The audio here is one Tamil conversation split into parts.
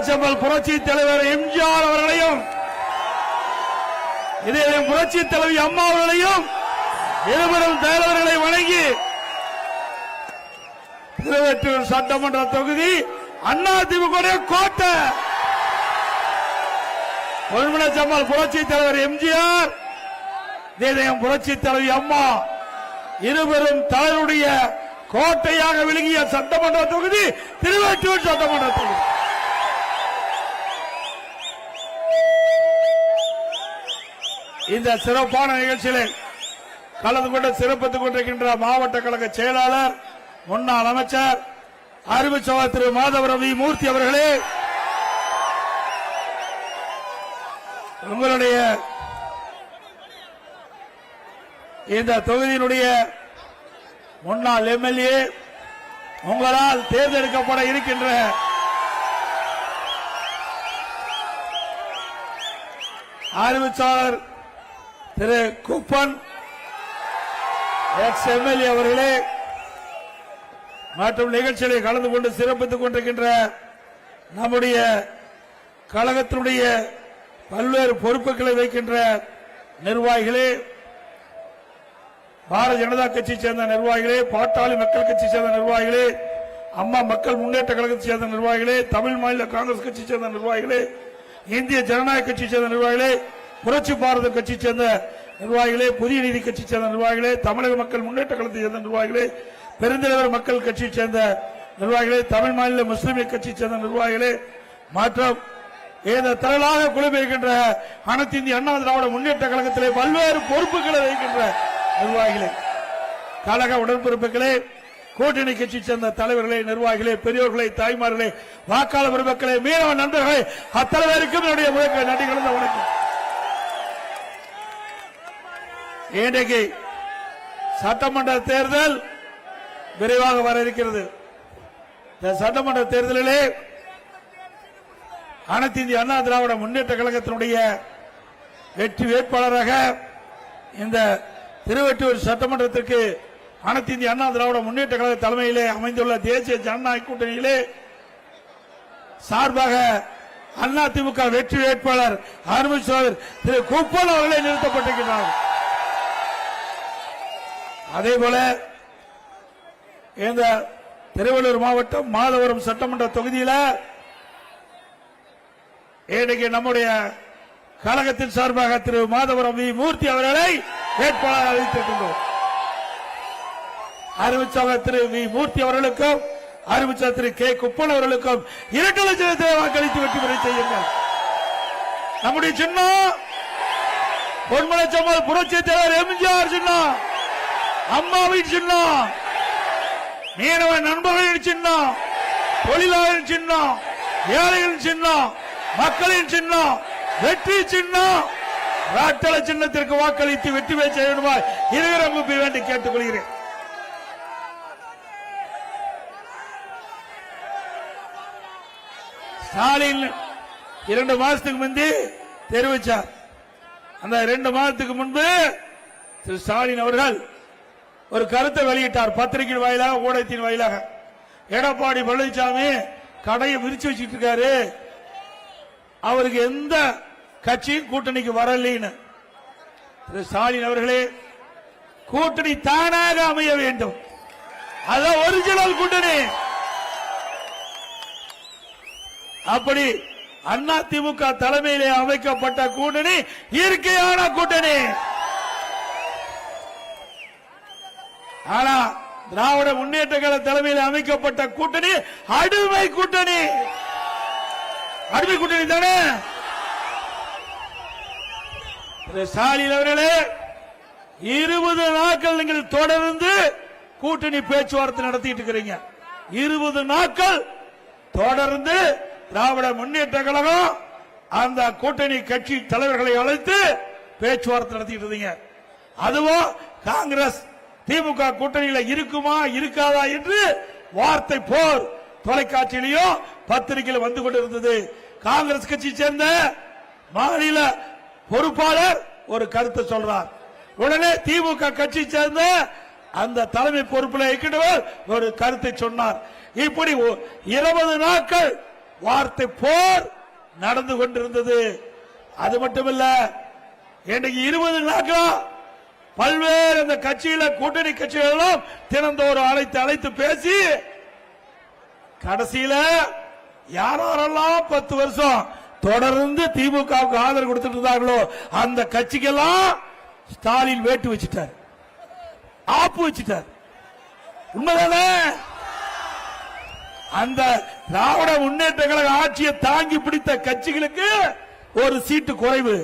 பொன்மனச்செம்மல் புரட்சி தலைவர் எம்ஜிஆர் அவர்களையும் இதே புரட்சி தலைவி அம்மா அவர்களையும் இருவரும் தலைவர்களை வணங்கி திருவெட்டூர் சட்டமன்ற தொகுதி அதிமுக கோட்டை பொன்மனச்செம்மல் புரட்சி தலைவர் எம்ஜிஆர் இதயம் புரட்சி தலைவி அம்மா இருவரும் தலைவருடைய கோட்டையாக விளங்கிய சட்டமன்ற தொகுதி திருவெட்டூர் சட்டமன்ற தொகுதி. இந்த சிறப்பான நிகழ்ச்சியில் கலந்து கொண்டு சிறப்பித்துக் கொண்டிருக்கின்ற மாவட்ட கழக செயலாளர் முன்னாள் அமைச்சர் அறிவுச்சவர் திரு மாதவரம் வி மூர்த்தி அவர்களே, உங்களுடைய இந்த தொகுதியினுடைய முன்னாள் எம்எல்ஏ, உங்களால் தேர்ந்தெடுக்கப்பட இருக்கின்ற அறிவுச்சாளர் திரு குப்பன் எக்ஸ் எம்எல்ஏ அவர்களே மற்றும் நிகழ்ச்சிகளை கலந்து கொண்டு சிறப்பித்துக் கொண்டிருக்கின்ற நம்முடைய கழகத்தினுடைய பல்வேறு பொறுப்புகளை வைக்கின்ற நிர்வாகிகளே, பாரதிய ஜனதா கட்சியை சேர்ந்த நிர்வாகிகளே, பாட்டாளி மக்கள் கட்சியை சேர்ந்த நிர்வாகிகளே, அம்மா மக்கள் முன்னேற்ற கழகத்தை சேர்ந்த நிர்வாகிகளே, தமிழ் மாநில காங்கிரஸ் கட்சியை சேர்ந்த நிர்வாகிகளே, இந்திய ஜனநாயக கட்சியை சேர்ந்த நிர்வாகிகளே, புரட்சி பாரத கட்சியை சேர்ந்த நிர்வாகிகளே, புதிய நீதி கட்சியை சேர்ந்த நிர்வாகிகளே, தமிழக மக்கள் முன்னேற்ற கழகத்தை சேர்ந்த நிர்வாகிகளே, பெருந்தலைவர் மக்கள் கட்சியை சேர்ந்த நிர்வாகிகளே, தமிழ் மாநில முஸ்லிம் கட்சியை சேர்ந்த நிர்வாகிகளே மற்றும் இந்த திரளாக குழுமிருக்கின்ற அனைத்து இந்திய அண்ணா திராவிட முன்னேற்ற கழகத்திலே பல்வேறு பொறுப்புகளை வைக்கின்ற நிர்வாகிகளே, கழக உடன்பிறப்புகளே, கூட்டணி கட்சி சேர்ந்த தலைவர்களே, நிர்வாகிகளே, பெரியோர்களே, தாய்மார்களே, வாக்காளர் பெருமக்களே, மீனவ நண்பர்களே, அத்தனை பேருக்கும் என்னுடைய நன்றி கலந்த வணக்கம். இன்றைக்கு சட்டமன்ற தேர்தல் விரைவாக வர இருக்கிறது. இந்த சட்டமன்ற தேர்தலிலே அனைத்து இந்திய அண்ணா திராவிட முன்னேற்ற கழகத்தினுடைய வெற்றி வேட்பாளராக இந்த திருவெட்டூர் சட்டமன்றத்திற்கு அனைத்து இந்திய அண்ணா திராவிட முன்னேற்ற கழக தலைமையிலே அமைந்துள்ள தேசிய ஜனநாயக கூட்டணியிலே சார்பாக அதிமுக வெற்றி வேட்பாளர் அறிமுகர் திரு குப்பன் அவர்களை நிறுத்தப்பட்டிருக்கிறார். அதேபோல இந்த திருவள்ளூர் மாவட்டம் மாதவரம் சட்டமன்ற தொகுதியில் இன்றைக்கு நம்முடைய கழகத்தின் சார்பாக திரு மாதவரம் வி மூர்த்தி அவர்களை வேட்பாளர் அறிவித்திருக்கின்றோம். அறிவிச்சவர் திரு வி மூர்த்தி அவர்களுக்கும் அறிவிச்சவர் திரு கே குப்பன் அவர்களுக்கும் 2 லட்சத்தை வாக்களித்து வெற்றி பெற செய்யுங்கள். நம்முடைய சின்னம் பொன்மனச்செம்மல் புரட்சி தலைவர் எம்ஜிஆர் சின்னம், அம்மாவின் சின்னம், மீனவ நண்பர்களின் சின்னம், தொழிலாளர்களின் சின்னம், ஏழைகளின் சின்னம், மக்களின் சின்னம், வெற்றி சின்னம். ராட்டல சின்னத்திற்கு வாக்களித்து வெற்றி பெற செய்யணுமா இருவரும் வேண்டி கேட்டுக் கொள்கிறேன். ஸ்டாலின் 2 மாசத்துக்கு முந்தி தெரிவிச்சார். அந்த 2 மாதத்துக்கு முன்பு திரு ஸ்டாலின் அவர்கள் ஒரு கருத்தை வெளியிட்டார். பத்திரிகை வாயிலாக, ஊடகத்தின் வாயிலாக. எடப்பாடி பழனிசாமி கடையை விரிச்சு வச்சுட்டு இருக்காரு, அவருக்கு எந்த கட்சியும் கூட்டணிக்கு வரலைன்னு. திரு ஸ்டாலின் அவர்களே, கூட்டணி தானாக அமைய வேண்டும், அதான் ஒரிஜினல் கூட்டணி. அப்படி அதிமுக தலைமையிலே அமைக்கப்பட்ட கூட்டணி இயற்கையான கூட்டணி. ஆனா திராவிட முன்னேற்ற கழக தலைமையில் அமைக்கப்பட்ட கூட்டணி அடிமை கூட்டணி. அடிமை கூட்டணி தானே. ஸ்டாலின் அவர்களே, 20 நாட்கள் நீங்கள் தொடர்ந்து கூட்டணி பேச்சுவார்த்தை நடத்திட்டு இருக்கிறீங்க. 20 நாட்கள் தொடர்ந்து திராவிட முன்னேற்ற கழகம் அந்த கூட்டணி கட்சி தலைவர்களை அழைத்து பேச்சுவார்த்தை நடத்திட்டு இருந்தீங்க. அதுவும் காங்கிரஸ் திமுக கூட்டணியில இருக்குமா இருக்காதா என்று வார்த்தை போர் தொலைக்காட்சியிலையும் பத்திரிகையில் வந்து கொண்டிருந்தது. காங்கிரஸ் கட்சி சேர்ந்த மாநில பொறுப்பாளர் ஒரு கருத்தை சொல்றார், உடனே திமுக கட்சி சேர்ந்த அந்த தலைமை பொறுப்பில் இருக்கின்றவர் ஒரு கருத்தை சொன்னார். இப்படி 20 நாட்கள் வார்த்தை போர் நடந்து கொண்டிருந்தது. அது மட்டுமல்ல, இன்றைக்கு 20 நாட்களா பல்வேறு அந்த கட்சியில கூட்டணி கட்சிகளெல்லாம் தினந்தோறும் அழைத்து பேசி கடைசியில யாரெல்லாம் 10 வருஷம் தொடர்ந்து திமுகவுக்கு ஆதரவு கொடுத்துட்டு இருந்தார்களோ அந்த கட்சிக்கெல்லாம் ஸ்டாலின் வேட்டு வச்சிட்டார், ஆப்பு வச்சிட்டார். உண்மைதானே? அந்த திராவிட முன்னேற்ற கழக ஆட்சியை தாங்கி பிடித்த கட்சிகளுக்கு ஒரு சீட்டு குறைவு.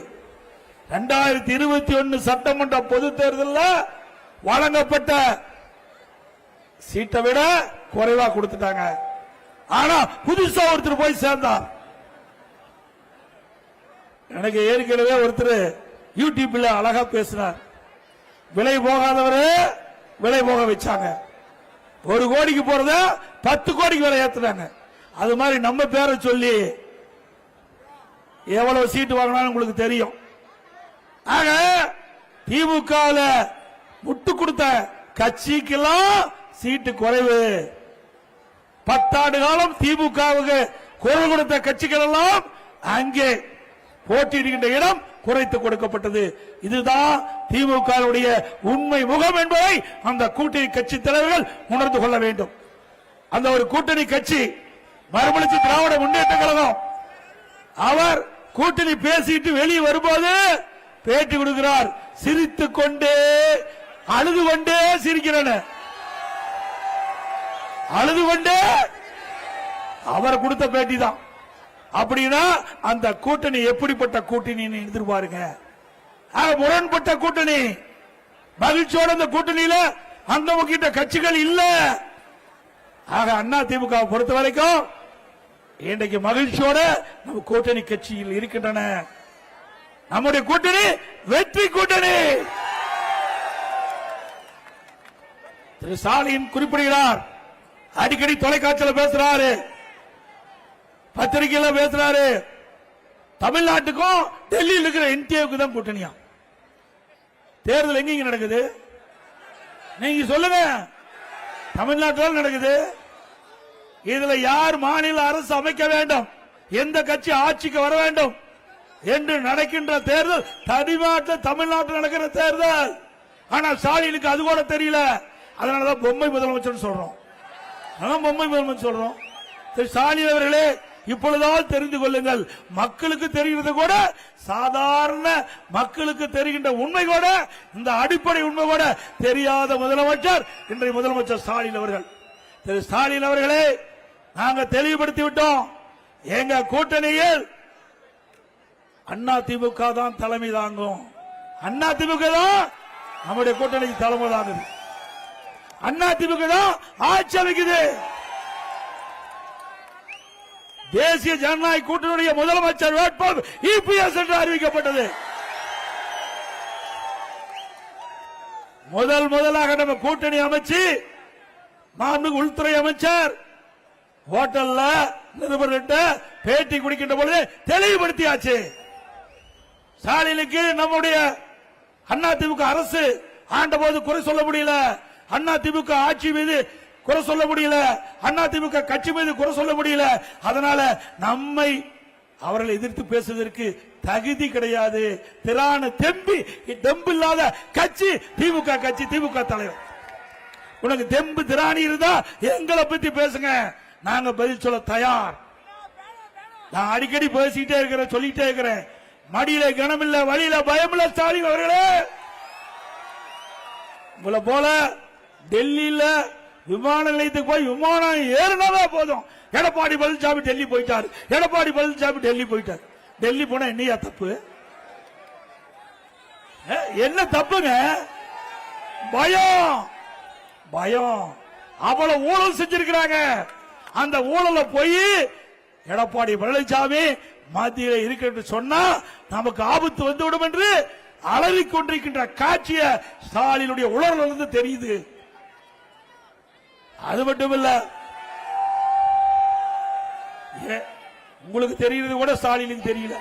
2021 சட்டமன்ற பொது தேர்தலில் வழங்கப்பட்ட சீட்டை விட குறைவா கொடுத்துட்டாங்க. ஆனா புதுசா ஒருத்தர் போய் சேர்ந்தார். எனக்கு ஏற்கனவே ஒருத்தர் யூடியூப்ல அழகா பேசினார். விலை போகாதவரு விலை போக வச்சாங்க. 1 கோடிக்கு போறத 10 கோடிக்கு விலை ஏத்துறாங்க. அது மாதிரி நம்ம பேரை சொல்லி எவ்வளவு சீட்டு வாங்கினாலும் உங்களுக்கு தெரியும். ஆக திமுக முட்டு கொடுத்த கட்சிக்கெல்லாம் சீட்டு குறைவு. 10 ஆண்டு காலம் திமுகவுக்கு குரல் கொடுத்த கட்சிகள் எல்லாம் அங்கே போட்டியிடுகின்ற இடம் குறைத்து கொடுக்கப்பட்டது. இதுதான் திமுக உண்மை முகம் என்பதை அந்த கூட்டணி கட்சி தலைவர்கள் உணர்ந்து கொள்ள வேண்டும். அந்த ஒரு கூட்டணி கட்சி மறுமலர்ச்சி திராவிட முன்னேற்ற கழகம், அவர் கூட்டணி பேசிட்டு வெளியே வரும்போது பேட்டி கொடுக்கிறார். சிரித்துக் கொண்டே அழுது கொண்டே சிரிக்கிறேன், அழுது கொண்டே அவர் கொடுத்த பேட்டி தான். அப்படின்னா அந்த கூட்டணி எப்படிப்பட்ட கூட்டணி எதிர்பாருங்க. முரண்பட்ட கூட்டணி. மகிழ்ச்சியோட அந்த கூட்டணியில அந்த முக்கிய கட்சிகள் இல்ல. ஆக அண்ணா திமுக பொறுத்த வரைக்கும் இன்றைக்கு மகிழ்ச்சியோட நம்ம கூட்டணி கட்சியில் இருக்கின்றன. நம்முடைய கூட்டணி வெற்றி கூட்டணி. திரு ஸ்டாலின் குறிப்பிடுகிறார், அடிக்கடி தொலைக்காட்சியில் பேசுறாரு, பத்திரிகையில பேசுறாரு. தமிழ்நாட்டுக்கும் டெல்லியில் இருக்கிற என்டிஏவுக்கு தான் கூட்டணியா. தேர்தல் எங்க நடக்குது நீங்க சொல்லுங்க. தமிழ்நாட்டில் நடக்குது. இதுல யார் மாநில அரசு அமைக்க வேண்டும், எந்த கட்சி ஆட்சிக்கு வர வேண்டும் என்று நடக்கின்ற தேர்தல் தமிழ்நாட்டில் நடக்கிற தேர்தல். ஆனால் ஸ்டாலினுக்கு அது கூட தெரியல. அதனாலதான் பொம்மை முதலமைச்சர் சொல்றோம். பொம்மை முதலமைச்சர் சொல்றோம். ஸ்டாலின் அவர்களே, இப்பொழுதாவது தெரிந்து கொள்ளுங்கள். மக்களுக்கு தெரிகிறது கூட, சாதாரண மக்களுக்கு தெரிகின்ற உண்மை கூட, இந்த அடிப்படை உண்மை கூட தெரியாத முதலமைச்சர் இன்றைய முதலமைச்சர் ஸ்டாலின் அவர்கள். திரு ஸ்டாலின் அவர்களே, நாங்க தெளிவுபடுத்தி விட்டோம். எங்க கூட்டணியில் அண்ணா திமுக தான் தலைமை தாங்கும். அண்ணா திமுக தான் நம்முடைய கூட்டணிக்கு தலைமை தாங்குது. அண்ணா திமுக தான் ஆட்சி அமைக்குது. தேசிய ஜனநாயக கூட்டணியுடைய முதலமைச்சர் வேட்பாளர் இபிஎஸ் என்று அறிவிக்கப்பட்டது. முதலாக நம்ம கூட்டணி அமைச்சு மாண்புமிகு உள்துறை அமைச்சர் ஹோட்டல்ல நிருபர்கிட்ட பேட்டி குடிக்கின்ற பொழுது தெளிவுபடுத்தியாச்சு. ஸ்டாலினுக்கு நம்முடைய அதிமுக அரசு ஆண்டபோது குறை சொல்ல முடியல, அதிமுக ஆட்சி மீது குறை சொல்ல முடியல, அதிமுக கட்சி மீது குறை சொல்ல முடியல. அதனால நம்மை அவர்களை எதிர்த்து பேசுவதற்கு தகுதி கிடையாது. திராண தெம்பு இல்லாத கட்சி திமுக கட்சி, திமுக தலைவர். உனக்கு தெம்பு திராணி இருந்தா எங்களை பத்தி பேசுங்க, நாங்க பதில் சொல்ல தயார். நான் அடிக்கடி பேசிட்டே இருக்கிறேன், சொல்லிட்டே இருக்கிறேன். மடியில கனம் இல்ல, வழியில பயம் இல்ல. ஸ்டாலின் அவர்களே, உங்களை போல டெல்லியில விமான நிலையத்துக்கு போய் விமானம் ஏறினாவே போதும். எடப்பாடி பழனிசாமி டெல்லி போயிட்டார், எடப்பாடி பழனிசாமி டெல்லி போயிட்டார். டெல்லி போனா என்னையா தப்பு? என்ன தப்புங்க? பயம், பயம். அவ்வளவு ஊழல் செஞ்சிருக்கிறாங்க. அந்த ஊழல போய் எடப்பாடி பழனிசாமி மத்தியில் இருக்கிறது சொன்னா நமக்கு ஆபத்து வந்துவிடும் என்று அலறிக் கொண்டிருக்கின்ற காட்சிய ஸ்டாலினுடைய உணர்வு தெரியுது. அது மட்டுமல்ல, உங்களுக்கு தெரியுது கூட ஸ்டாலினுக்கு தெரியல.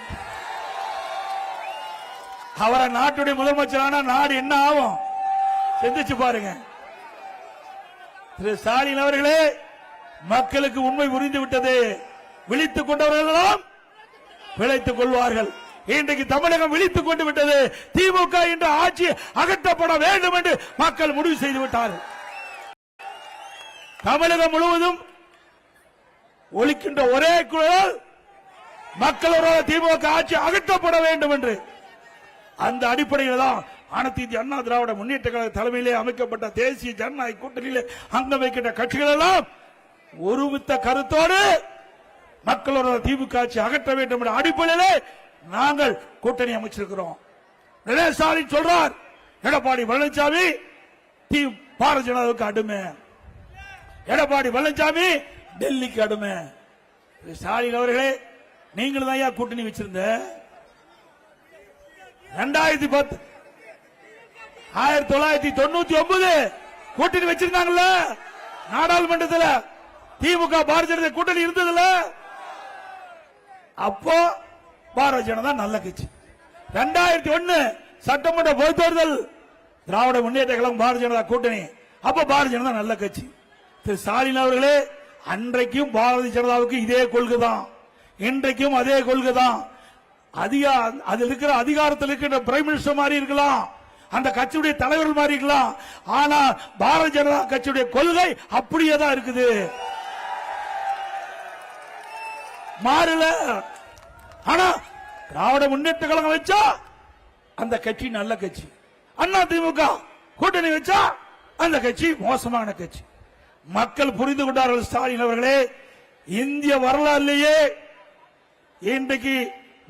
அவரை நாட்டுடைய முதலமைச்சரான நாடு என்ன ஆகும் சிந்திச்சு பாருங்க. திரு ஸ்டாலின் அவர்களே, மக்களுக்கு உண்மை புரிந்து விட்டது. விழித்துக் கொண்டவர்களெல்லாம் பிழைத்துக் கொள்வார்கள். இன்றைக்கு தமிழகம் விழித்துக் கொண்டு விட்டது. திமுக என்ற ஆட்சி அகற்றப்பட வேண்டும் என்று மக்கள் முடிவு செய்து விட்டார்கள். தமிழகம் முழுவதும் ஒலிக்கின்ற ஒரே குரல் மக்களோட திமுக ஆட்சி அகற்றப்பட வேண்டும் என்று. அந்த அடிப்படையில் தான் அனைத்து இந்திய அண்ணா திராவிட முன்னேற்ற கழக தலைமையிலே அமைக்கப்பட்ட தேசிய ஜனநாயக கூட்டணியிலே அங்கம் வைக்கின்ற கட்சிகள் எல்லாம் ஒருமித்த கருத்தோடு மக்களோட திமுக ஆட்சி அகற்ற வேண்டும் என்ற அடிப்படையிலே நாங்கள் கூட்டணி அமைச்சிருக்கிறோம். ஸ்டாலின் சொல்றார், எடப்பாடி பழனிசாமி பாரதிய ஜனதாவுக்கு அடிமை, எடப்பாடி பழனிசாமி டெல்லிக்கு அடிமை. ஸ்டாலின் அவர்களே, நீங்கள் தான் கூட்டணி வச்சிருந்த 2010 1999 கூட்டணி வச்சிருந்தாங்கல்ல நாடாளுமன்றத்தில், திமுக பாரதிய ஜனதா கூட்டணி இருந்ததுல. அப்போ பாரதிய ஜனதா நல்ல கட்சி. 2001 சட்டமன்ற பொதுத் தேர்தல் திராவிட முன்னேற்ற கழகம் பாரதிய ஜனதா கூட்டணி, அப்ப பாரதிய ஜனதா நல்ல கட்சி. திரு ஸ்டாலின் அவர்களே, அன்றைக்கும் பாரதிய ஜனதாவுக்கு இதே கொள்கை தான், இன்றைக்கும் அதே கொள்கை தான். அதில் இருக்கிற அதிகாரத்தில் இருக்கிற பிரைம் மினிஸ்டர் மாதிரி இருக்கலாம், அந்த கட்சியுடைய தலைவர்கள் மாதிரி இருக்கலாம், ஆனா பாரதிய ஜனதா கட்சியுடைய கொள்கை அப்படியே தான் இருக்குது, மாறல. ஆனா திராவிட முன்னேற்ற கழகம் வச்சா அந்த கட்சி நல்ல கட்சி, அண்ணா திமுக கூட்டணி வச்சா அந்த கட்சி மோசமான கட்சி. மக்கள் புரிந்து கொண்டார்கள். ஸ்டாலின் அவர்களே, இந்திய வரலாறுலேயே இன்றைக்கு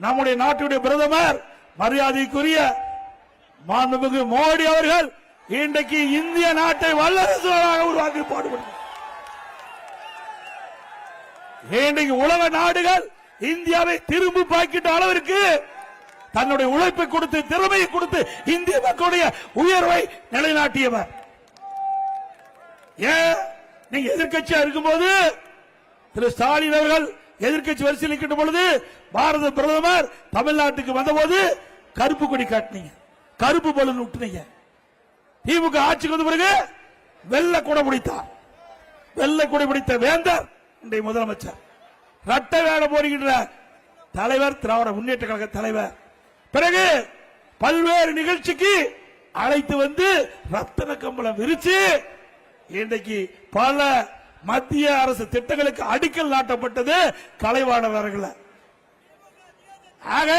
நம்முடைய நாட்டுடைய பிரதமர் மரியாதைக்குரிய மாண்புமிகு மோடி அவர்கள் இன்றைக்கு இந்திய நாட்டை வல்லரசு நாடாக உருவாக்கி பாடுபடுகிறார். இன்றைக்கு உலக நாடுகள் இந்தியாவை திரும்பி பார்க்கின்ற அளவிற்கு தன்னுடைய உழைப்பை கொடுத்து திறமையை கொடுத்து இந்திய மக்களுடைய உயர்வை நிலைநாட்டியவர். ஏன் நீங்க எதிர்கட்சியா இருக்கும்போது திரு ஸ்டாலின் அவர்கள் எதிர்கட்சி வரிசையில் இருக்கின்ற பொழுது பாரத பிரதமர் தமிழ்நாட்டுக்கு வந்தபோது கருப்பு கொடி காட்டினீங்க, கருப்பு பலூன் விட்டுனீங்க. திமுக ஆட்சிக்கு வந்த பிறகு வெள்ளை கொடை பிடித்தார். வெள்ளை கொடை பிடித்த வேந்தர் இன்றைய முதலமைச்சர், ரட்டை வேட போடுகின்ற தலைவர் திராவிட முன்னேற்ற கழக தலைவர். பிறகு பல்வேறு நிகழ்ச்சிக்கு அழைத்து வந்து ரத்தன கம்பளம் விரிச்சு இன்றைக்கு பல மத்திய அரசு திட்டங்களுக்கு அடிக்கல் நாட்டப்பட்டது கலைவாணர்கள். ஆக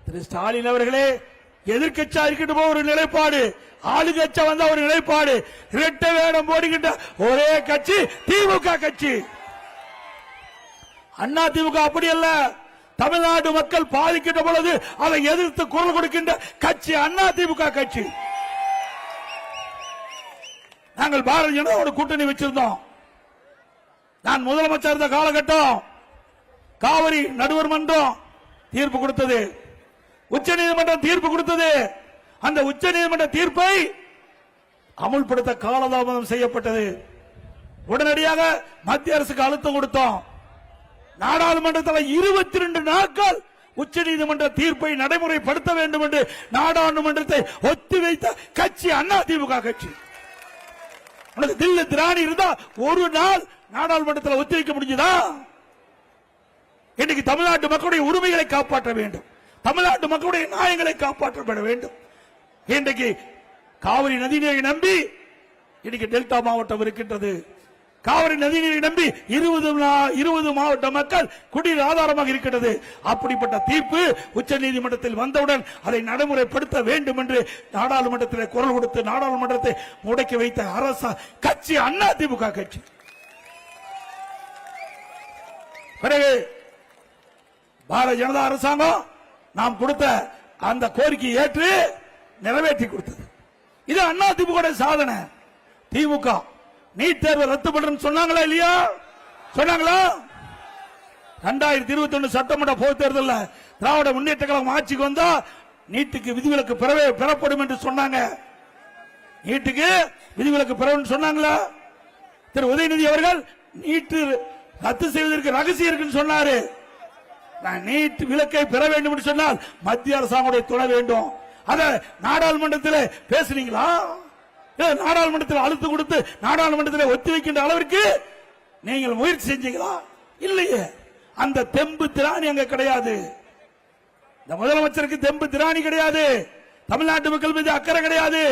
திரு ஸ்டாலின் அவர்களே, எதிர்கட்சியா இருக்கின்ற ஒரு நிலைப்பாடு, ஆளுங்கட்சியா வந்த ஒரு நிலைப்பாடு, இரட்டை வேடம் போடுகின்ற ஒரே கட்சி திமுக கட்சி. அண்ணா திமுக அப்படி அல்ல. தமிழ்நாடு மக்கள் பாதிக்கின்ற பொழுது அதை எதிர்த்து குரல் கொடுக்கின்ற கட்சி அண்ணா திமுக கட்சி. நாங்கள் பாரதிய ஜனதாவோட கூட்டணி வச்சிருந்தோம். நான் முதலமைச்சர் இருந்த காலகட்டம் காவிரி நடுவர் மன்றம் தீர்ப்பு கொடுத்தது, உச்சநீதிமன்றம் தீர்ப்பு கொடுத்தது. அந்த உச்சநீதிமன்ற தீர்ப்பை அமுல்படுத்த காலதாமதம் செய்யப்பட்டது. உடனடியாக மத்திய அரசுக்கு அழுத்தம் கொடுத்தோம். நாடாளுமன்றத்தில் 22 நாட்கள் உச்சநீதிமன்ற தீர்ப்பை நடைமுறைப்படுத்த வேண்டும் என்று நாடாளுமன்றத்தை ஒத்திவைத்த கட்சி அண்ணா திமுக கட்சி. உனக்கு தில்லு திராணி இருந்தா ஒரு நாள் நாடாளுமன்றத்தில் ஒத்திவைக்க முடிஞ்சதா? இன்னைக்கு தமிழ்நாட்டு மக்களுடைய உரிமைகளை காப்பாற்ற வேண்டும், தமிழ்நாட்டு மக்களுடைய நியாயங்களை காப்பாற்றப்பட வேண்டும். இன்றைக்கு காவிரி நதிநீரை நம்பி இன்னைக்கு டெல்டா மாவட்டம் இருக்கின்றது. காவிரி நதிநீரை நம்பி 20 மாவட்ட மக்கள் குடிநீர் ஆதாரமாக இருக்கிறது. அப்படிப்பட்ட தீர்ப்பு உச்ச நீதிமன்றத்தில் வந்தவுடன் அதை நடைமுறைப்படுத்த வேண்டும் என்று நாடாளுமன்றத்தில் குரல் கொடுத்து நாடாளுமன்றத்தை முடக்கி வைத்த அரசு கட்சி அண்ணா திமுக கட்சி. பிறகு பாரதிய ஜனதா அரசாங்கம் நாம் கொடுத்த அந்த கோரிக்கையை ஏற்று நிறைவேற்றி கொடுத்தது. இது அண்ணா திமுக சாதனை. திமுக நீட் தேர்வை ரத்து பண்றேன்னு சொன்னாங்களா இல்லையா? சொன்னாங்களா? 2021 சட்டமன்ற பொதுத் தேர்தலில் திராவிட முன்னேற்ற கழகம் ஆட்சிக்கு வந்தா நீட்டுக்கு விதிவிலக்கு பெறப்படும் என்று சொன்னாங்க. நீட்டுக்கு விதிவிலக்கு பெறவும் சொன்னாங்களா? திரு உதயநிதி அவர்கள் நீட்டு ரத்து செய்வதற்கு ரகசியம் இருக்குன்னு சொன்னாரு. நீட் விலக்கை பெற வேண்டும் என்று சொன்னால் மத்திய அரசாங்கத்துடைய துணை வேண்டும். அத நாடாளுமன்றத்தில் பேசுறீங்களா? நாடாளுமன்றத்தில் அழுத்தம் கொடுத்து நாடாளுமன்றத்தில் ஒத்தி வைக்கின்ற அளவிற்கு நீங்கள் முயற்சி செஞ்சீங்களா? இல்லையே. அந்த தெம்பு திராணி அங்க கிடையாது. இந்த முதலமைச்சருக்கு தெம்பு திராணி கிடையாது. தமிழ்நாட்டு மக்கள் மீது அக்கறை கிடையாது.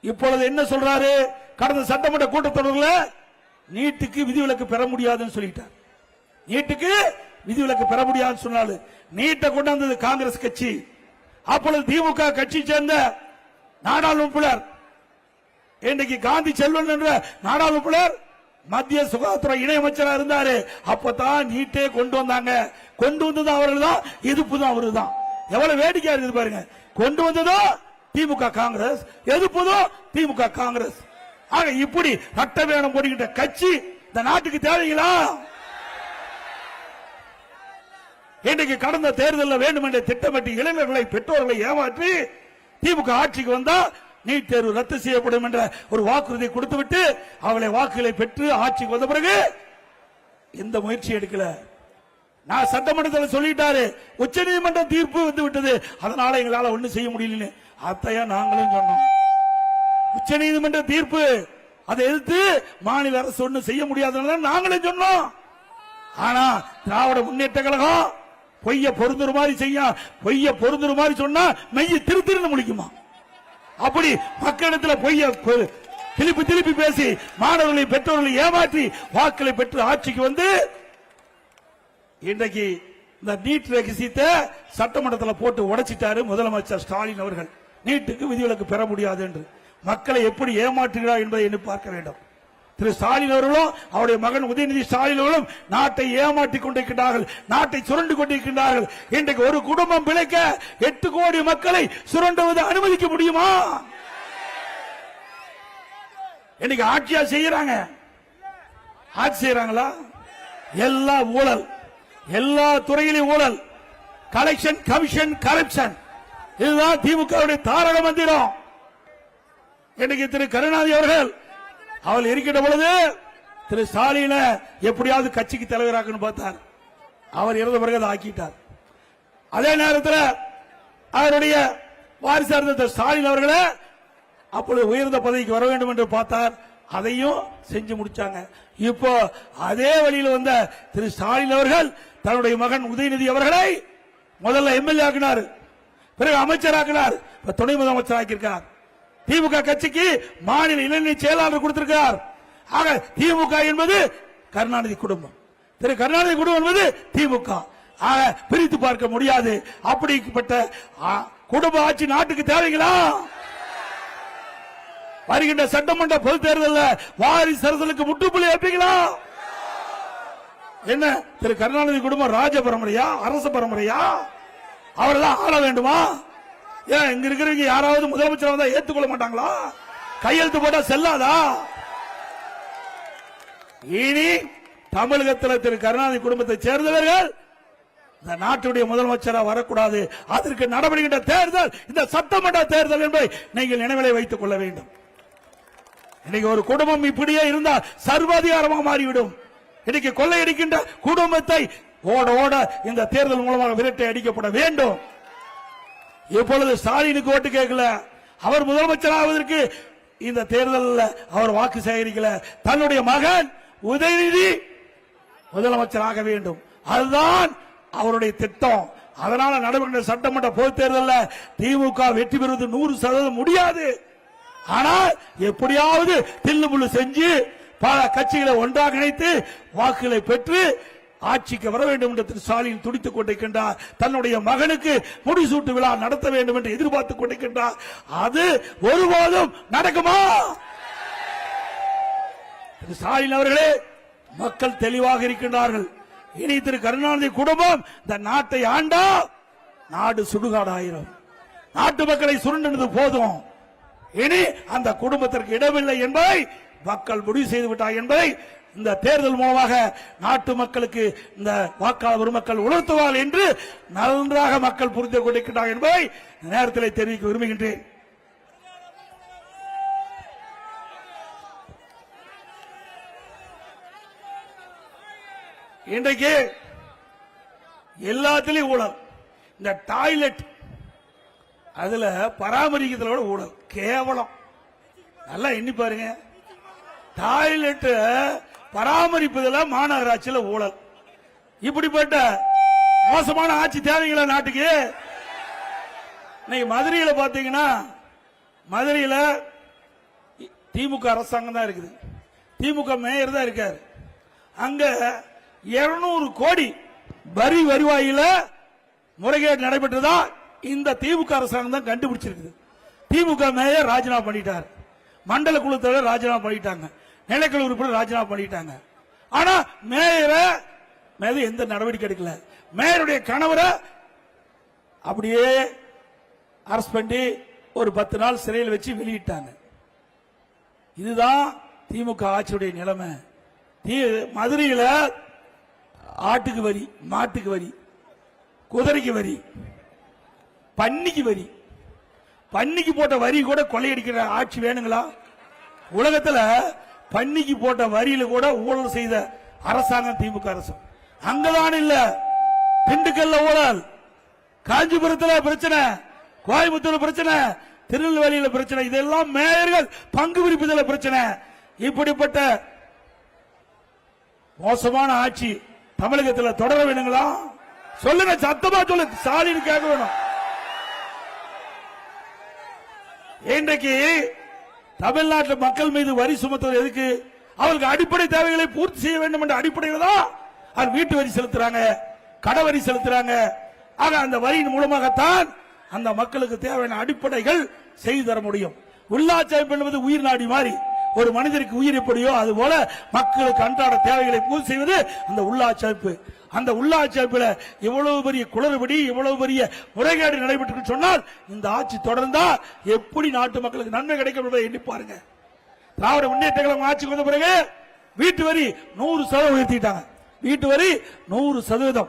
இப்பொழுது என்ன சொல்றாரு? கடந்த சட்டமன்ற கூட்டத்தொடரில் நீட்டுக்கு விதிவிலக்கு பெற முடியாதுன்னு சொல்லிட்டார். நீட்டுக்கு விதிவிலக்கு பெற முடியாதுன்னு சொன்னாலும் நீட்டை கொண்டு வந்தது காங்கிரஸ் கட்சி. அப்பொழுது திமுக கட்சி சேர்ந்த நாடாளுமன்ற இன்றைக்கு காந்தி செல்வன் என்ற நாடாளுமன்ற மத்திய சுகாதாரத்துறை இணையமைச்சராக இருந்தாரு. அப்பதான் நீட்டே கொண்டு வந்தாங்க. கொண்டு வந்தது அவர்கள் தான், எதிர்ப்பு தான் அவரு தான். எவ்வளவு வேடிக்கையா இருக்குது பாருங்க. கொண்டு வந்ததோ திமுக காங்கிரஸ், எதிர்ப்பதோ திமுக காங்கிரஸ். ஆக இப்படி சட்ட வேணும் போடுகின்ற கட்சி இந்த நாட்டுக்கு தேவைங்களா? இன்றைக்கு கடந்த தேர்தலில் வேண்டும் என்ற திட்டமிட்டு இளைஞர்களை பெற்றோர்களை ஏமாற்றி திமுக ஆட்சிக்கு வந்தா நீட் தேர்வு ரத்து செய்யப்படும் என்ற ஒரு வாக்குறுதியை கொடுத்துவிட்டு அவளை வாக்குகளை பெற்று ஆட்சிக்கு வந்த பிறகு எந்த முயற்சி எடுக்கல. நான் சட்டமன்றத்தில் சொல்லிட்டாரு, உச்ச நீதிமன்ற தீர்ப்பு வந்து விட்டது, அதனால எங்களால ஒண்ணும் செய்ய முடியல. அத்தையா நாங்களும் சொன்னோம், உச்ச நீதிமன்ற தீர்ப்பு அதை எதிர்த்து மாநில அரசு ஒண்ணும் செய்ய முடியாத நாங்களே சொன்னோம். ஆனா திராவிட முன்னேற்ற கழகம் பொய்ய பொருந்துற மாதிரி செய்ய, பொய்ய பொருந்துற மாதிரி சொன்னா மெய்ய திருத்திருந்து முடிக்குமா? அப்படி மக்களிடத்தில் பொய்ய திருப்பி திருப்பி பேசி மாணவர்களை பெற்றோர்களை ஏமாற்றி வாக்களை பெற்று ஆட்சிக்கு வந்து இன்றைக்கு இந்த நீட் ரகசியத்தை சட்டமன்றத்தில் போட்டு உடைச்சிட்டாரு முதலமைச்சர் ஸ்டாலின் அவர்கள். நீட்டுக்கு விதிவிலக்கு பெற முடியாது என்று மக்களை எப்படி ஏமாற்றுகிறார் என்பதை எண்ணி பார்க்க வேண்டும். திரு ஸ்டாலின் அவர்களும் அவருடைய மகன் உதயநிதி ஸ்டாலின் அவர்களும் நாட்டை ஏமாற்றிக் கொண்டிருக்கிறார்கள், நாட்டை சுரண்டு கொண்டிருக்கிறார்கள். இன்றைக்கு ஒரு குடும்பம் பிழைக்க 8 கோடி மக்களை சுரண்டுவதை அனுமதிக்க முடியுமா? இன்னைக்கு ஆட்சியா செய்யறாங்க, ஆட்சி செய்யறாங்களா? எல்லா ஊழல், எல்லா துறையிலும் ஊழல், கலெக்ஷன் கமிஷன் கரப்ஷன், இதுதான் திமுக தாரக மந்திரம். இன்னைக்கு திரு கருணாநிதி அவர்கள் இருக்கிற பொழுது திரு ஸ்டாலின எப்படியாவது கட்சிக்கு தலைவராக்கணும் பார்த்தார். அவர் இறந்த பிறகு அதை ஆக்கிட்டார். அதே நேரத்தில் அவருடைய வாரிசார் திரு ஸ்டாலின் அவர்களை அப்பொழுது உயர்ந்த பதவிக்கு வர வேண்டும் என்று பார்த்தார். அதையும் செஞ்சு முடிச்சாங்க. இப்போ அதே வழியில் வந்த திரு ஸ்டாலின் அவர்கள் தன்னுடைய மகன் உதயநிதி அவர்களை முதல்ல எம்எல்ஏ ஆக்கினார், பிறகு அமைச்சராக்கினார், துணை முதலமைச்சர் ஆக்கியிருக்கார். திமுக கட்சிக்கு மாநில இளைஞர் செயலாளர் கொடுத்திருக்கிறார். ஆக திமுக என்பது கருணாநிதி குடும்பம், திரு கருணாநிதி குடும்பம் என்பது திமுக. ஆக பிரித்து பார்க்க முடியாது. அப்படிப்பட்ட குடும்ப ஆட்சி நாட்டுக்கு தேவைங்களா? வருகின்ற சட்டமன்ற பொது தேர்தலில் வாரிசு அரசியலுக்கு முற்றுப்புள்ளி வைப்பீங்களா? என்ன திரு கருணாநிதி குடும்பம் ராஜ பரம்பரையா, அரச பரம்பரையா? அவர்தான் ஆள வேண்டுமா? ஏன் இங்க இருக்கிறவங்க யாராவது முதலமைச்சர் வந்தா ஏத்துக்கொள்ள மாட்டாங்களா? கையெழுத்து போட்டா செல்லாதா? இனி தமிழகத்தில் திரு கருணாநிதி குடும்பத்தை சேர்ந்தவர்கள் இந்த நாட்டுடைய முதலமைச்சராக வரக்கூடாது. அதற்கு நடவடிக்கை தேர்தல் இந்த சட்டமன்ற தேர்தல் என்பதை நீங்கள் நினைவிலே வைத்துக் கொள்ள வேண்டும். இன்னைக்கு ஒரு குடும்பம் இப்படியே இருந்தால் சர்வாதிகாரமாக மாறிவிடும். இன்னைக்கு கொள்ளையடிக்கின்ற குடும்பத்தை ஓட ஓட இந்த தேர்தல் மூலமாக விரட்டை அடிக்கப்பட வேண்டும். இப்பொழுது ஸ்டாலினுக்கு ஓட்டு கேட்கல, அவர் முதலமைச்சர் ஆவதற்கு இந்த தேர்தலில் அவர் வாக்கு சேகரிக்கல. தன்னுடைய மகன் உதயநிதி முதலமைச்சராக வேண்டும், அதுதான் அவருடைய திட்டம். அதனால நடைபெற்ற சட்டமன்ற பொது தேர்தலில் திமுக வெற்றி பெறுவது 100% முடியாது. ஆனால் எப்படியாவது தில்லுமுள்ளு செஞ்சு பல கட்சிகளை ஒன்றாக இணைத்து வாக்குகளை பெற்று ஆட்சிக்கு வர வேண்டும் என்று திரு ஸ்டாலின் துடித்துக் கொண்டிருக்கின்றார். தன்னுடைய மகனுக்கு முடிசூட்டு விழா நடத்த வேண்டும் என்று எதிர்பார்த்துக் கொண்டிருக்கின்றார். அது ஒருபோதும் நடக்குமா? திரு ஸ்டாலின் அவர்களே, மக்கள் தெளிவாக இருக்கின்றார்கள். இனி திரு கருணாநிதி குடும்பம் இந்த நாட்டை ஆண்டா நாடு சுடுகாடாயிரும். நாட்டு மக்களை சுருண்டினது போதும். இனி அந்த குடும்பத்திற்கு இடமில்லை என்பதை மக்கள் முடிவு செய்து விட்டார் என்பதை இந்த தேர்தல் மூலமாக நாட்டு மக்களுக்கு இந்த வாக்காளர் பெருமக்கள் உணர்த்துவார் என்று நன்றாக மக்கள் புரிந்து கொண்டிருக்கிறார் என்பதை நேரத்தில் தெரிவிக்க விரும்புகின்றேன். இன்றைக்கு எல்லாத்திலையும் ஊழல். இந்த டாய்லெட் அதுல பராமரிக்கிறதுல ஊழல் கேவலம். நல்லா எண்ணி பாருங்க. டாய்லெட் பராமரிப்பதில் மாநகராட்சியில் ஊழல். இப்படிப்பட்ட மோசமான ஆட்சி தேவைங்களா நாட்டுக்கு? இன்னைக்கு மதுரையில பாத்தீங்கன்னா, மதுரையில திமுக அரசாங்கம் தான் இருக்குது, திமுக மேயர் தான் இருக்காரு. அங்க 200 கோடி வரி வருவாயில முறைகேடு நடைபெற்றதா இந்த திமுக அரசாங்கம் தான் கண்டுபிடிச்சிருக்கு. திமுக மேயர் ராஜினாமா பண்ணிட்டார், மண்டல குழு தலைவர் ராஜினாமா பண்ணிட்டாங்க, நிலைக்குழு உறுப்பினர் ராஜினாமா பண்ணிட்டாங்க. ஆனா மேயர் எந்த நடவடிக்கை எடுக்கல. மேயருடைய கணவரை அப்படியே அரஸ்ட் பண்ணி ஒரு 10 நாள் சிறையில் வச்சு வெளியிட்டாங்க. இதுதான் திமுக ஆட்சியுடைய நிலைமை. மதுரையில் ஆட்டுக்கு வரி, மாட்டுக்கு வரி, குதிரைக்கு வரி, பன்னிக்கு வரி. பன்னிக்கு போட்ட வரி கூட கொள்ளையடிக்கிற ஆட்சி வேணுங்களா? உலகத்தில் பன்னிக்கு போட்ட வரியில கூட ஊழல் செய்த அரசாங்கம் திமுக அரசு. அங்கதான் இல்ல, திண்டுக்கல்ல ஊழல், காஞ்சிபுரத்தில் பிரச்சனை, கோயம்புத்தூர் பிரச்சனை, திருநெல்வேலியில் பிரச்சனை. இதெல்லாம் மேயர்கள் பங்கு பிரிப்பதில் பிரச்சனை. இப்படிப்பட்ட மோசமான ஆட்சி தமிழகத்தில் தொடர வேணுங்களா? சொல்லுங்க, சத்தமா சொல்லுங்க, ஸ்டாலின் கேட்க வேணும். இன்றைக்கு தமிழ்நாட்டில் மக்கள் மீது வரி சுமத்துவது எதுக்கு? அவர்களுக்கு அடிப்படை தேவைகளை பூர்த்தி செய்ய வேண்டும் என்ற அடிப்படையில் தான் அவர் வீட்டு வரி செலுத்துறாங்க, கடை வரி செலுத்துறாங்க. ஆக அந்த வரியின் மூலமாகத்தான் அந்த மக்களுக்கு தேவையான அடிப்படைகள் செய்து தர முடியும். உள்ளாட்சி அமைப்பு என்பது உயிர் நாடி மாறி ஒரு மனிதருக்கு உயிர் எப்படியோ அது போல மக்களுக்கு அன்றாட தேவைகளை பூர்த்தி செய்வது அந்த உள்ளாட்சி அமைப்பு. அந்த உள்ளாட்சி அமைப்பில் இவ்வளவு பெரிய குளறுபடி, இவ்வளவு பெரிய முறைகேடு நடைபெற்று சொன்னால் இந்த ஆட்சி தொடர்ந்தா எப்படி நாட்டு மக்களுக்கு நன்மை கிடைக்கும் என்பதை எண்ணி பாருங்க. திராவிட முன்னேற்ற கழகம் ஆட்சிக்கு வந்த பிறகு வீட்டு வரி 100% உயர்த்திட்டாங்க. வீட்டு வரி 100%.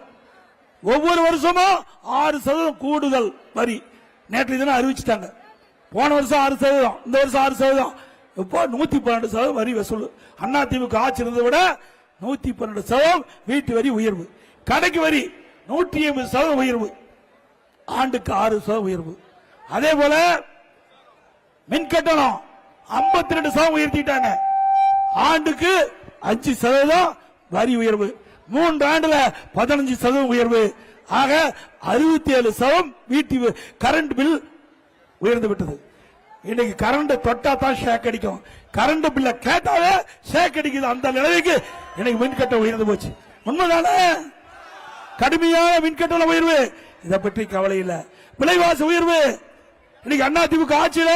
ஒவ்வொரு வருஷமும் 6% கூடுதல் வரி நேற்று தினம் அறிவிச்சிட்டாங்க. போன வருஷம் 6%, இந்த வருஷம் 6%, இப்போ 112% வரி வசூல். அண்ணா திமுக ஆட்சி இருந்ததை விட 112% வீட்டு வரி உயர்வு. கடைக்கு வரி 180% உயர்வு, ஆண்டுக்கு 6% உயர்வு. அதே போல மின் கட்டணம் 52% உயர்த்திட்டாங்க, ஆண்டுக்கு 5% வரி உயர்வு. 3 ஆண்டுல 15% உயர்வு. ஆக 67% வீட்டு கரண்ட் பில் உயர்ந்து விட்டது. இன்னைக்கு கரண்ட் தொட்டா தான் ஷேக் அடிக்கும், கரண்ட் பில்ல கேட்டாலே ஷேக் அடிக்குது. அந்த நிலைக்கு இன்னைக்கு மின்கட்டணம் உயர்ந்து போச்சு. உண்மைதானே? கடுமையான மின்கட்டண உயர்வு. இதை பற்றி கவலை இல்ல. விலைவாசி உயர்வு. இன்னைக்கு அண்ணா திமுக ஆட்சியில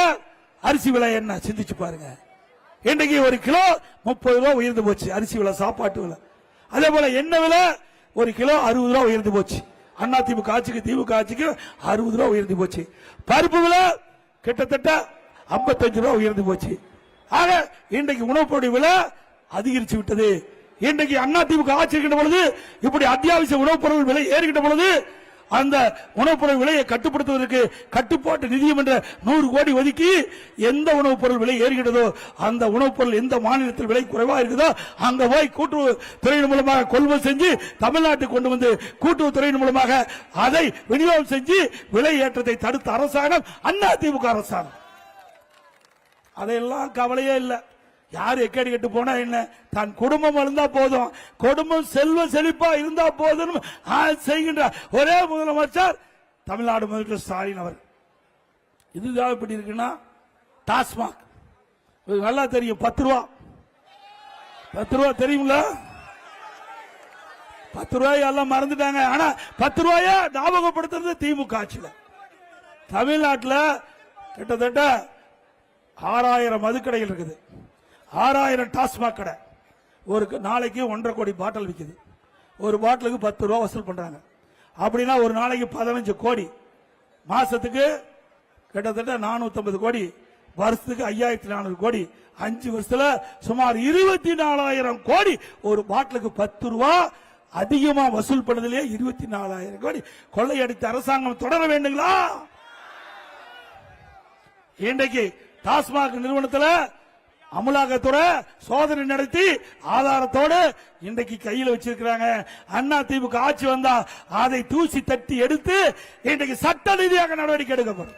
அரிசி விலை என்ன சிந்திச்சு பாருங்க. இன்னைக்கு 1 கிலோ 30 ரூபாய் உயர்ந்து போச்சு அரிசி விலை, சாப்பாட்டு விலை. அதே போல எண்ணெய் விலை 1 கிலோ 60 ரூபாய் உயர்ந்து போச்சு. அண்ணா திமுக ஆட்சிக்கு திமுக ஆட்சிக்கு 60 ரூபாய் உயர்ந்து போச்சு. பருப்பு விலை கிட்டத்தட்ட 55 ரூபாய் உயர்ந்து போச்சு. ஆக இன்றைக்கு உணவுப் பொருள் விலை அதிகரிச்சு விட்டது. இன்றைக்கு அண்ணா திமுக ஆட்சி இருக்கின்ற பொழுது இப்படி அத்தியாவசிய உணவுப் பொருள் விலை ஏறுகின்ற பொழுது அந்த உணவுப் பொருள் விலையை கட்டுப்படுத்துவதற்கு கட்டுப்பாட்டு நிதியம் என்ற 100 கோடி ஒதுக்கி எந்த உணவுப் பொருள் விலை ஏறுகிறதோ அந்த உணவுப் பொருள் எந்த மாநிலத்தில் விலை குறைவா இருக்குதோ அங்க போய் கூட்டுறவு துறையின் மூலமாக கொள்முதல் செஞ்சு தமிழ்நாட்டுக்கு கொண்டு வந்து கூட்டுறவு துறையின் மூலமாக அதை விநியோகம் செஞ்சு விலை ஏற்றத்தை தடுத்த அரசாங்கம் அண்ணா திமுக அரசாங்கம். அதையெல்லாம் கவலையே இல்லை. யார் எக்கடி கட்டு போனா என்ன, தன் குடும்பம் இருந்தா போதும், குடும்பம் செல்வ செழிப்பா இருந்தா போதும் செய்கின்ற ஒரே முதலமைச்சர் தமிழ்நாடு முதலமைச்சர் ஸ்டாலின் அவர். இதுதான் இப்படி இருக்குன்னா டாஸ்மாக் நல்லா தெரியும். 10 ரூபா, 10 ரூபா தெரியுங்களா? 10 ரூபாய் எல்லாம் மறந்துட்டாங்க. ஆனா 10 ரூபாய ஞாபகப்படுத்துறது திமுக ஆட்சியில. தமிழ்நாட்டில் கிட்டத்தட்ட 6000 மதுக்கடைகள் இருக்குது, 6000 டாஸ்மாக் கடை. ஒரு நாளைக்கு 1.5 கோடி பாட்டில் விற்குது. ஒரு பாட்டிலுக்கு 10 ரூபா வசூல் பண்றாங்க. அப்படின்னா ஒரு நாளைக்கு 15 கோடி, மாசத்துக்கு கிட்டத்தட்ட 450 கோடி, வருஷத்துக்கு 5400 கோடி, 5 வருஷத்துல சுமார் 24,000 கோடி. ஒரு பாட்டிலுக்கு 10 ரூபா அதிகமா வசூல் பண்ணதிலே 24,000 கோடி கொள்ளையடித்த அரசாங்கம் தொடர வேண்டுங்களா? இன்றைக்கு டாஸ்மாக் நிறுவனத்தில் அமலாக்கத்துறை சோதனை நடத்தி ஆதாரத்தோடு இன்றைக்கு கையில் வச்சிருக்கிறாங்க. அண்ணா திமுக ஆட்சி வந்தா அதை தூசி தட்டி எடுத்து இன்றைக்கு சட்ட ரீதியாக நடவடிக்கை எடுக்கப்படும்.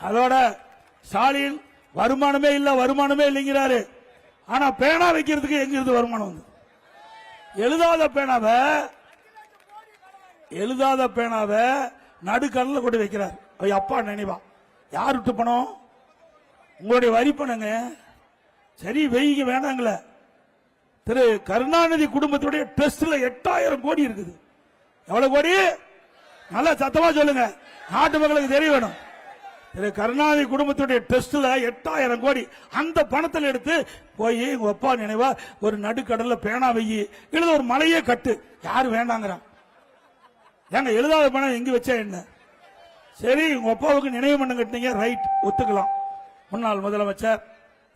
அதோட ஸ்டாலின் வருமானமே இல்லைங்கிறாரு. ஆனா பேனா வைக்கிறதுக்கு எங்க இருந்து வருமானம் வந்து? எழுதாத பேனாவை நடுக்கல்ல கொண்டு வைக்கிறார். அப்பா நினைவா யார் விட்டு பணம்? உங்களுடைய வரி பணங்க. சரி வெயிங்க வேணாங்கள. திரு கருணாநிதி குடும்பத்துடைய ட்ரஸ்ட்ல 8000 கோடி இருக்குது. எவ்வளவு கோடி? நல்லா சத்தமா சொல்லுங்க, நாட்டு மக்களுக்கு தெரிய வேணும். திரு கருணாநிதி குடும்பத்துடைய ட்ரஸ்ட்ல 8000 கோடி. அந்த பணத்தில் எடுத்து போய் உங்க அப்பா நினைவா ஒரு நடுக்கடல்ல பேனா வெயி, எழுத ஒரு மலையே கட்டு. யாரு வேண்டாங்கிறான்? ஏங்க எழுதாத பணம் எங்க வச்சா என்ன? சரி உங்க அப்பாவுக்கு நினைவு மண்டம் கட்டினீங்க, ரைட், ஒத்துக்கலாம். முன்னாள் முதலமைச்சர்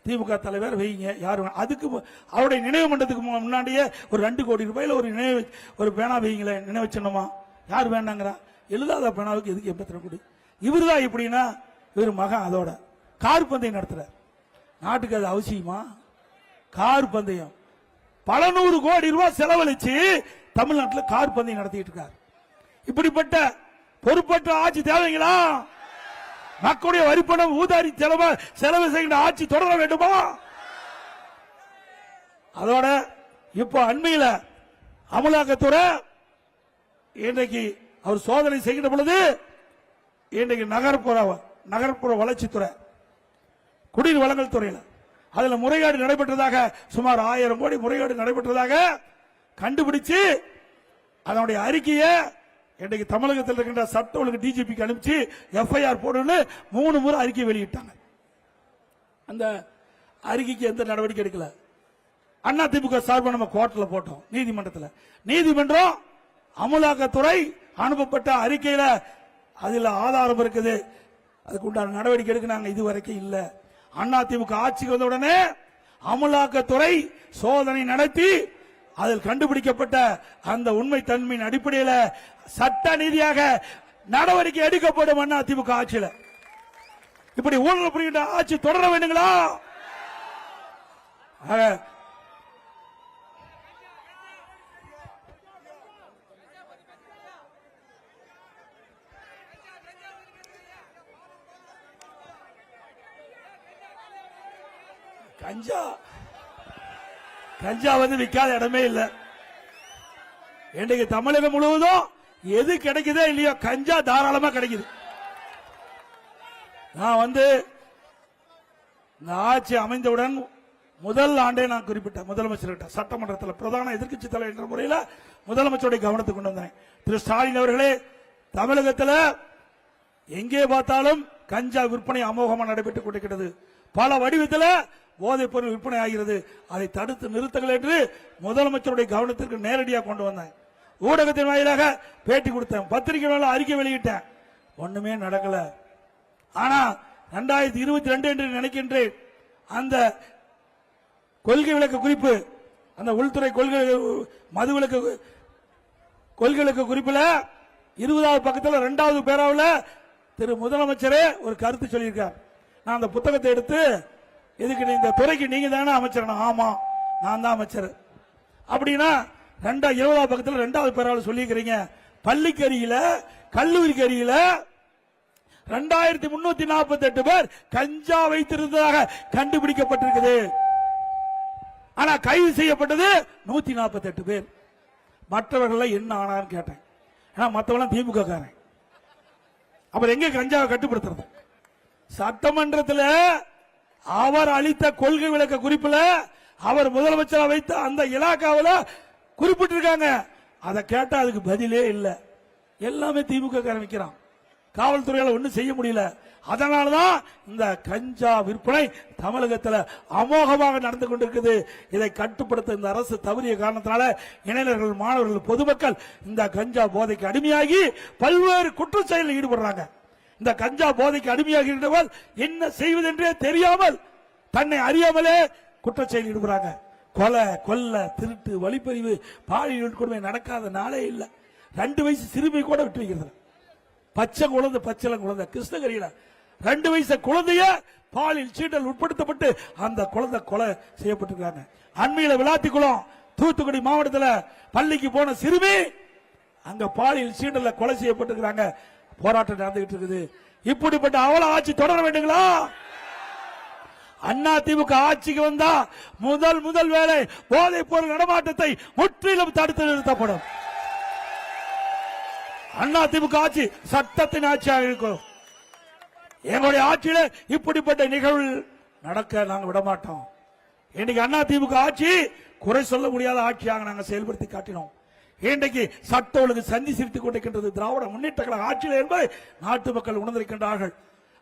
திமுக தலைவர் வைங்க, யாரு அதுக்கு அவருடைய நினைவு மண்டத்துக்கு முன்னாடியே ஒரு 2 கோடி ரூபாயில ஒரு பேனா வைங்களேன், நினைவு சின்னமா. யார் வேண்டாங்கிறா? எழுதாத பேனாவுக்கு எதுக்கு 82 கோடி? இவருதான் இப்படின்னா இவர் மகன் அதோட கார் பந்தயம் நடத்துறார். நாட்டுக்கு அது அவசியமா? கார் பந்தயம் பல 100 கோடி ரூபாய் செலவழிச்சு தமிழ்நாட்டில் கார் பந்தயம் நடத்திட்டு இருக்கார். இப்படிப்பட்ட பொறுப்பற்ற ஆட்சி தேவைங்களா? மக்களுடைய வரிப்பணம் ஊதாரி செலவு செய்கின்ற ஆட்சி தொடர வேண்டுமா? அதோட இப்ப அண்மையில அமலாக்கத்துறை இன்றைக்கு அவர் சோதனை செய்கின்ற பொழுது இன்றைக்கு நகர்ப்புற வளர்ச்சித்துறை, குடிநீர் வழங்கல் துறையில் அதுல முறைகேடு நடைபெற்றதாக சுமார் 1000 கோடி முறைகேடு நடைபெற்றதாக கண்டுபிடிச்சு அதனுடைய அறிக்கையை இன்றைக்கு தமிழகத்தில் இருக்கின்ற சட்ட ஒழுங்கு டிஜிபிக்கு அனுப்பிச்சு எஃப்ஐஆர் போடுன்னு 3 முறை அறிக்கை வெளியிட்டாங்க. அந்த அறிக்கைக்கு எந்த நடவடிக்கை எடுக்கல. அண்ணா திமுக சார்பாக நம்ம கோர்ட்டில் போட்டோம், நீதிமன்றத்தில். நீதிமன்றம் அமலாக்கத்துறை அனுப்பப்பட்ட அறிக்கையில அதுல ஆதாரம் இருக்குது, அதுக்கு உண்டான நடவடிக்கை எடுக்கிறாங்க. இதுவரைக்கும் இல்ல. அண்ணா திமுக ஆட்சிக்கு வந்த உடனே அமலாக்கத்துறை சோதனை நடத்தி அதில் கண்டுபிடிக்கப்பட்ட அந்த உண்மை தன்மையின் அடிப்படையில் சட்ட நீதியாக நடவடிக்கை எடுக்கப்படும். அண்ணா திமுக ஆட்சியில் இப்படி ஊழல் புரிகின்ற ஆட்சி தொடர வேண்டுங்களா? கஞ்சா வந்து விற்காத இடமே இல்ல. இன்றைக்கு தமிழகம் முழுவதும் எது கிடைக்குதோ இல்லையோ கஞ்சா தாராளமா கிடைக்குது. நான் வந்து இந்த ஆட்சி அமைந்தவுடன் முதல் ஆண்டே நான் குறிப்பிட்டேன் முதலமைச்சர்கிட்ட, சட்டமன்றத்தில் பிரதான எதிர்க்கட்சி தலைவர் என்ற முறையில் முதலமைச்சருடைய கவனத்துக்கு கொண்டு வந்தேன். திரு ஸ்டாலின் அவர்களே, தமிழகத்தில் எங்கே பார்த்தாலும் கஞ்சா விற்பனை அமோகமாக நடைபெற்றுக் கொண்டிருக்கிறது. பல வடிவத்தில் போதைப் பொருள் விற்பனை ஆகிறது. அதை தடுத்து நிறுத்துங்கள் என்று முதலமைச்சருடைய கவனத்திற்கு நேரடியாக கொண்டு வந்தேன். ஊடகத்தின் வாயிலாக பேட்டி கொடுத்தேன், பத்திரிகை மேல அறிக்கை வெளியிட்டேன். ஒண்ணுமே நடக்கல. ஆனா 2022 என்று நினைக்கின்றேன், அந்த கொள்கை விளக்க குறிப்பு, அந்த உள்துறை கொள்கை மதுவிலக்கு கொள்கை விளக்க குறிப்பில் 20வது பக்கத்தில் 2வது பேராவில் திரு முதலமைச்சரே ஒரு கருத்து சொல்லியிருக்கார். நான் அந்த புத்தகத்தை எடுத்து, இதுக்கு இந்த துறைக்கு நீங்க தானே அமைச்சர்? ஆமா, நான் தான் அமைச்சர். அப்படின்னா 20வது பக்கத்தில் 2வது பேராவில் சொல்லியிருக்கிறீங்க, பள்ளிக்கரியில கல்லூரிக்கு அருகில 2348 பேர் கஞ்சா வைத்திருந்ததாக கண்டுபிடிக்கப்பட்டிருக்குது. ஆனா கைது செய்யப்பட்டது 148 பேர். மற்றவர்கள் என்ன ஆனான்னு கேட்டேன். மற்றவங்க திமுக காரன். அப்புறம் எங்க கஞ்சாவை கட்டுப்படுத்துறது? சட்டமன்றத்தில் அவர் அளித்த கொள்கை விளக்க குறிப்பில் அவர் முதலமைச்சராக வைத்த அந்த இலாக்காவில் குறிப்பிட்டிருக்காங்க. அதை கேட்டா அதுக்கு பதிலே இல்லை. எல்லாமே திமுக காரன் வைக்கிறான். காவல்துறையால் ஒன்றும் செய்ய முடியல. அதனாலதான் இந்த கஞ்சா விற்பனை தமிழகத்தில் அமோகமாக நடந்து கொண்டிருக்குது. இதை கட்டுப்படுத்த இந்த அரசு தவறிய காரணத்தினால இளைஞர்கள், மாணவர்கள், பொதுமக்கள் இந்த கஞ்சா போதைக்கு அடிமையாகி பல்வேறு குற்ற செயலில் ஈடுபடுறாங்க. இந்த கஞ்சா போதைக்கு அடிமையாகி என்ன செய்வதென்றே தெரியாமல் தன்னை அறியாமலே குற்ற செயலில் ஈடுபடுறாங்க. கொலை, கொல்ல, திருட்டு, வழிப்பறிவு, பாலியல் கொடுமை நடக்காத நாளே இல்லை. 2 வயசு சிறுமி கூட விட்டு வைக்கிறது. பச்சை குழந்தை கிருஷ்ணகிரியில 2 வயசு குழந்தைய பாலியல் சீண்டல் உட்படுத்தப்பட்டு அந்த குழந்தை கொலை செய்யப்பட்டிருக்காங்க. அண்மையில விளாத்திக்குளம், தூத்துக்குடி மாவட்டத்தில் பள்ளிக்கு போன சிறுமி அங்க பாலியல் சீண்டல்ல கொலை செய்யப்பட்டிருக்கிறாங்க. போராட்டம் நடந்துகிட்டு இருக்குது. இப்படிப்பட்ட அவல ஆட்சி தொடர வேண்டுங்களா? அதிமுக ஆட்சிக்கு வந்தா முதல் வேலை போதைப் பொருள் நடமாட்டத்தை முற்றிலும் தடுத்து நிறுத்தப்படும். அதிமுக ஆட்சி சட்டத்தின் ஆட்சியாக இருக்கும். எங்களுடைய ஆட்சியில இப்படிப்பட்ட நிகழ்வு நடக்க நாங்கள் விடமாட்டோம். இன்னைக்கு அதிமுக ஆட்சி குறை சொல்ல முடியாத ஆட்சியாக நாங்கள் செயல்படுத்தி காட்டினோம். இன்றைக்கு சட்ட ஒழுங்கு சந்தி சிரித்துக் கொண்டிருக்கின்றது திராவிட முன்னேற்ற கழக ஆட்சியில் என்பதை நாட்டு மக்கள் உணர்ந்திருக்கின்றார்கள்.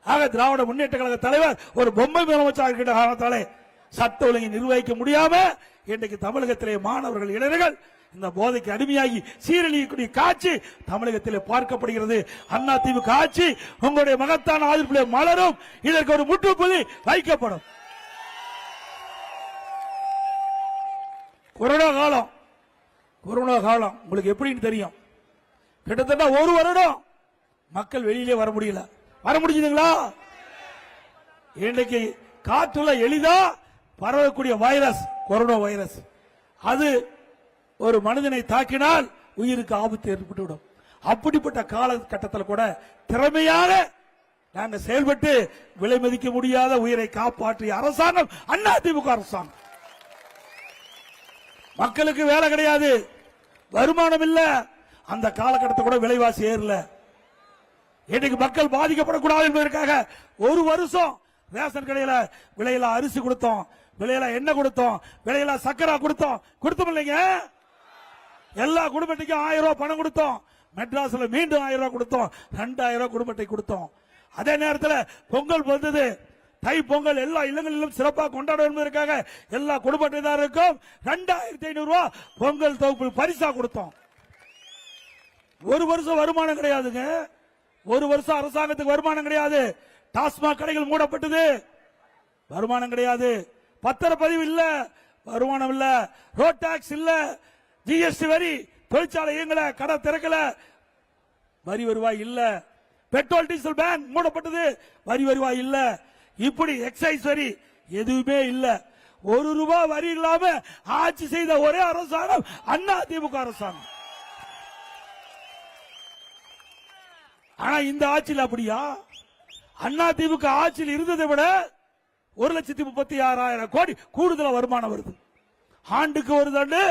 ஆக திராவிட முன்னேற்ற கழக தலைவர் ஒரு பொம்மை முதலமைச்சராக இருக்கின்ற காரணத்தாலே சட்ட ஒழுங்கை நிர்வகிக்க முடியாம இன்றைக்கு தமிழகத்திலே மாணவர்கள் இளைஞர்கள் இந்த போதைக்கு அடிமையாகி சீரழியக்கூடிய காட்சி தமிழகத்திலே பார்க்கப்படுகிறது. அதிமுக ஆட்சி உங்களுடைய மகத்தான ஆதரவிலே மலரும். இதற்கு ஒரு முற்றுப்புள்ளி வைக்கப்படும். கொரோனா காலம் உங்களுக்கு எப்படின்னு தெரியும். கிட்டத்தட்ட ஒரு வருடம் மக்கள் வெளியிலே வர முடியல. வர முடிஞ்சதுங்களா? இன்றைக்கு காற்றுல எளிதா பரவக்கூடிய வைரஸ் கொரோனா வைரஸ், அது ஒரு மனிதனை தாக்கினால் உயிருக்கு ஆபத்து ஏற்பட்டுவிடும். அப்படிப்பட்ட காலகட்டத்தில் கூட திறமையாக நாங்கள் செயல்பட்டு விலை மதிக்க முடியாத உயிரை காப்பாற்றிய அரசாங்கம் அதிமுக அரசாங்கம். மக்களுக்கு வேலை கிடையாது, வருமானம் இல்ல, அந்த காலகட்டத்தில் கூட விலைவாசி ஏறல. இன்னைக்கு மக்கள் பாதிக்கப்படக்கூடாது என்பதற்காக ஒரு வருஷம் ரேஷன் கடையில விலையில அரிசி கொடுத்தோம், விலையில எண்ணெய் கொடுத்தோம், விலையில சக்கரை கொடுத்தோம் இல்லைங்க. எல்லா குடும்பத்துக்கும் 1000 ரூபாய் பணம் கொடுத்தோம். மெட்ராஸ்ல மீண்டும் 1000 ரூபாய் கொடுத்தோம். 2000 ரூபாய் குடும்பத்தை கொடுத்தோம். அதே நேரத்தில் பொங்கல் வந்தது, தை பொங்கல் எல்லா இல்லங்களிலும் சிறப்பாக கொண்டாடும் என்பதற்காக எல்லா குடும்பத்தினருக்கும் 2500 ரூபாய் பொங்கல் தொகுப்பு பரிசா கொடுத்தோம். ஒரு வருஷம் வருமானம் கிடையாதுங்க. ஒரு வருஷம் அரசாங்கத்துக்கு வருமானம் கிடையாது. டாஸ்மாக் கடைகள் மூடப்பட்டது, வருமானம் கிடையாது. பத்திரப்பதிவு இல்ல, வருமானம் இல்ல. ரோட் டாக்ஸ் இல்ல, ஜிஎஸ்டி வரி, தொழிற்சாலை இயங்கல, கடை திறக்கல, வரி வருவாய் இல்ல. பெட்ரோல் டீசல் பேங்க் மூடப்பட்டது, வரி வருவாய் இல்ல. இப்படி எக்ஸைஸ் வரி எதுவுமே இல்ல. 1 ரூபாய் வரி இல்லாம ஆட்சி செய்த ஒரே அரசாங்கம் அதிமுக அரசாங்கம். ஆனா இந்த ஆட்சியில் அப்படியா? அதிமுக ஆட்சியில் இருந்ததை விட 1,36,000 கோடி கூடுதலா வருமானம் வருது. ஆண்டுக்கு ஒரு தண்டு,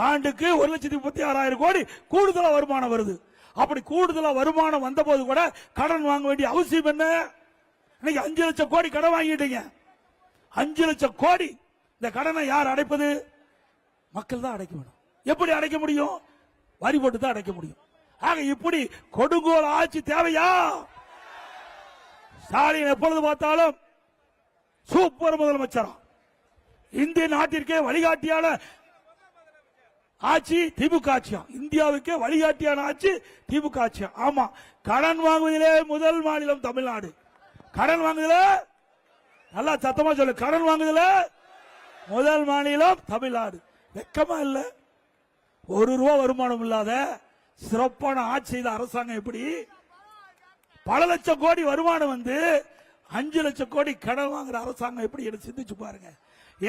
ஆண்டுக்கு 1,36,000 கோடி கூடுதலா வருமானம் வருது. அப்படி கூடுதலா வருமானம் வந்த போது கூட கடன் வாங்க வேண்டிய அவசியம் என்ன? இன்னைக்கு 5 லட்சம் கோடி கடன் வாங்கிட்டீங்க. 5 லட்சம் கோடி இந்த கடனை யார் அடைப்பது? மக்கள் தான் அடைக்க வேண்டும். எப்படி அடைக்க முடியும்? வரி போட்டு தான் அடைக்க முடியும். ஆக இப்படி கொடுங்கோல் ஆட்சி தேவையா? ஸ்டாலின் எப்பொழுது பார்த்தாலும் சூப்பர் முதலமைச்சரா, இந்திய நாட்டிற்கே வழிகாட்டியான ஆட்சி திமுக ஆட்சியா, இந்தியாவுக்கே வழிகாட்டியான ஆட்சி திமுக ஆட்சியா. ஆமா, கடன் வாங்குவதிலே முதல் மாநிலம் தமிழ்நாடு. கடன் வாங்குதல நல்லா சத்தமா சொல்லு, கடன் வாங்குதல முதல் மாநிலம் தமிழ்நாடு. வெக்கமா இல்ல? 1 ரூபாய் வருமானம் இல்லாத சிறப்பான ஆட்சி செய்த அரசாங்கம் எப்படி பல லட்சம் கோடி வருமானம் வந்து 5 லட்சம் கோடி கடன் வாங்குற அரசாங்கம் எப்படி என்று சிந்திச்சு பாருங்க.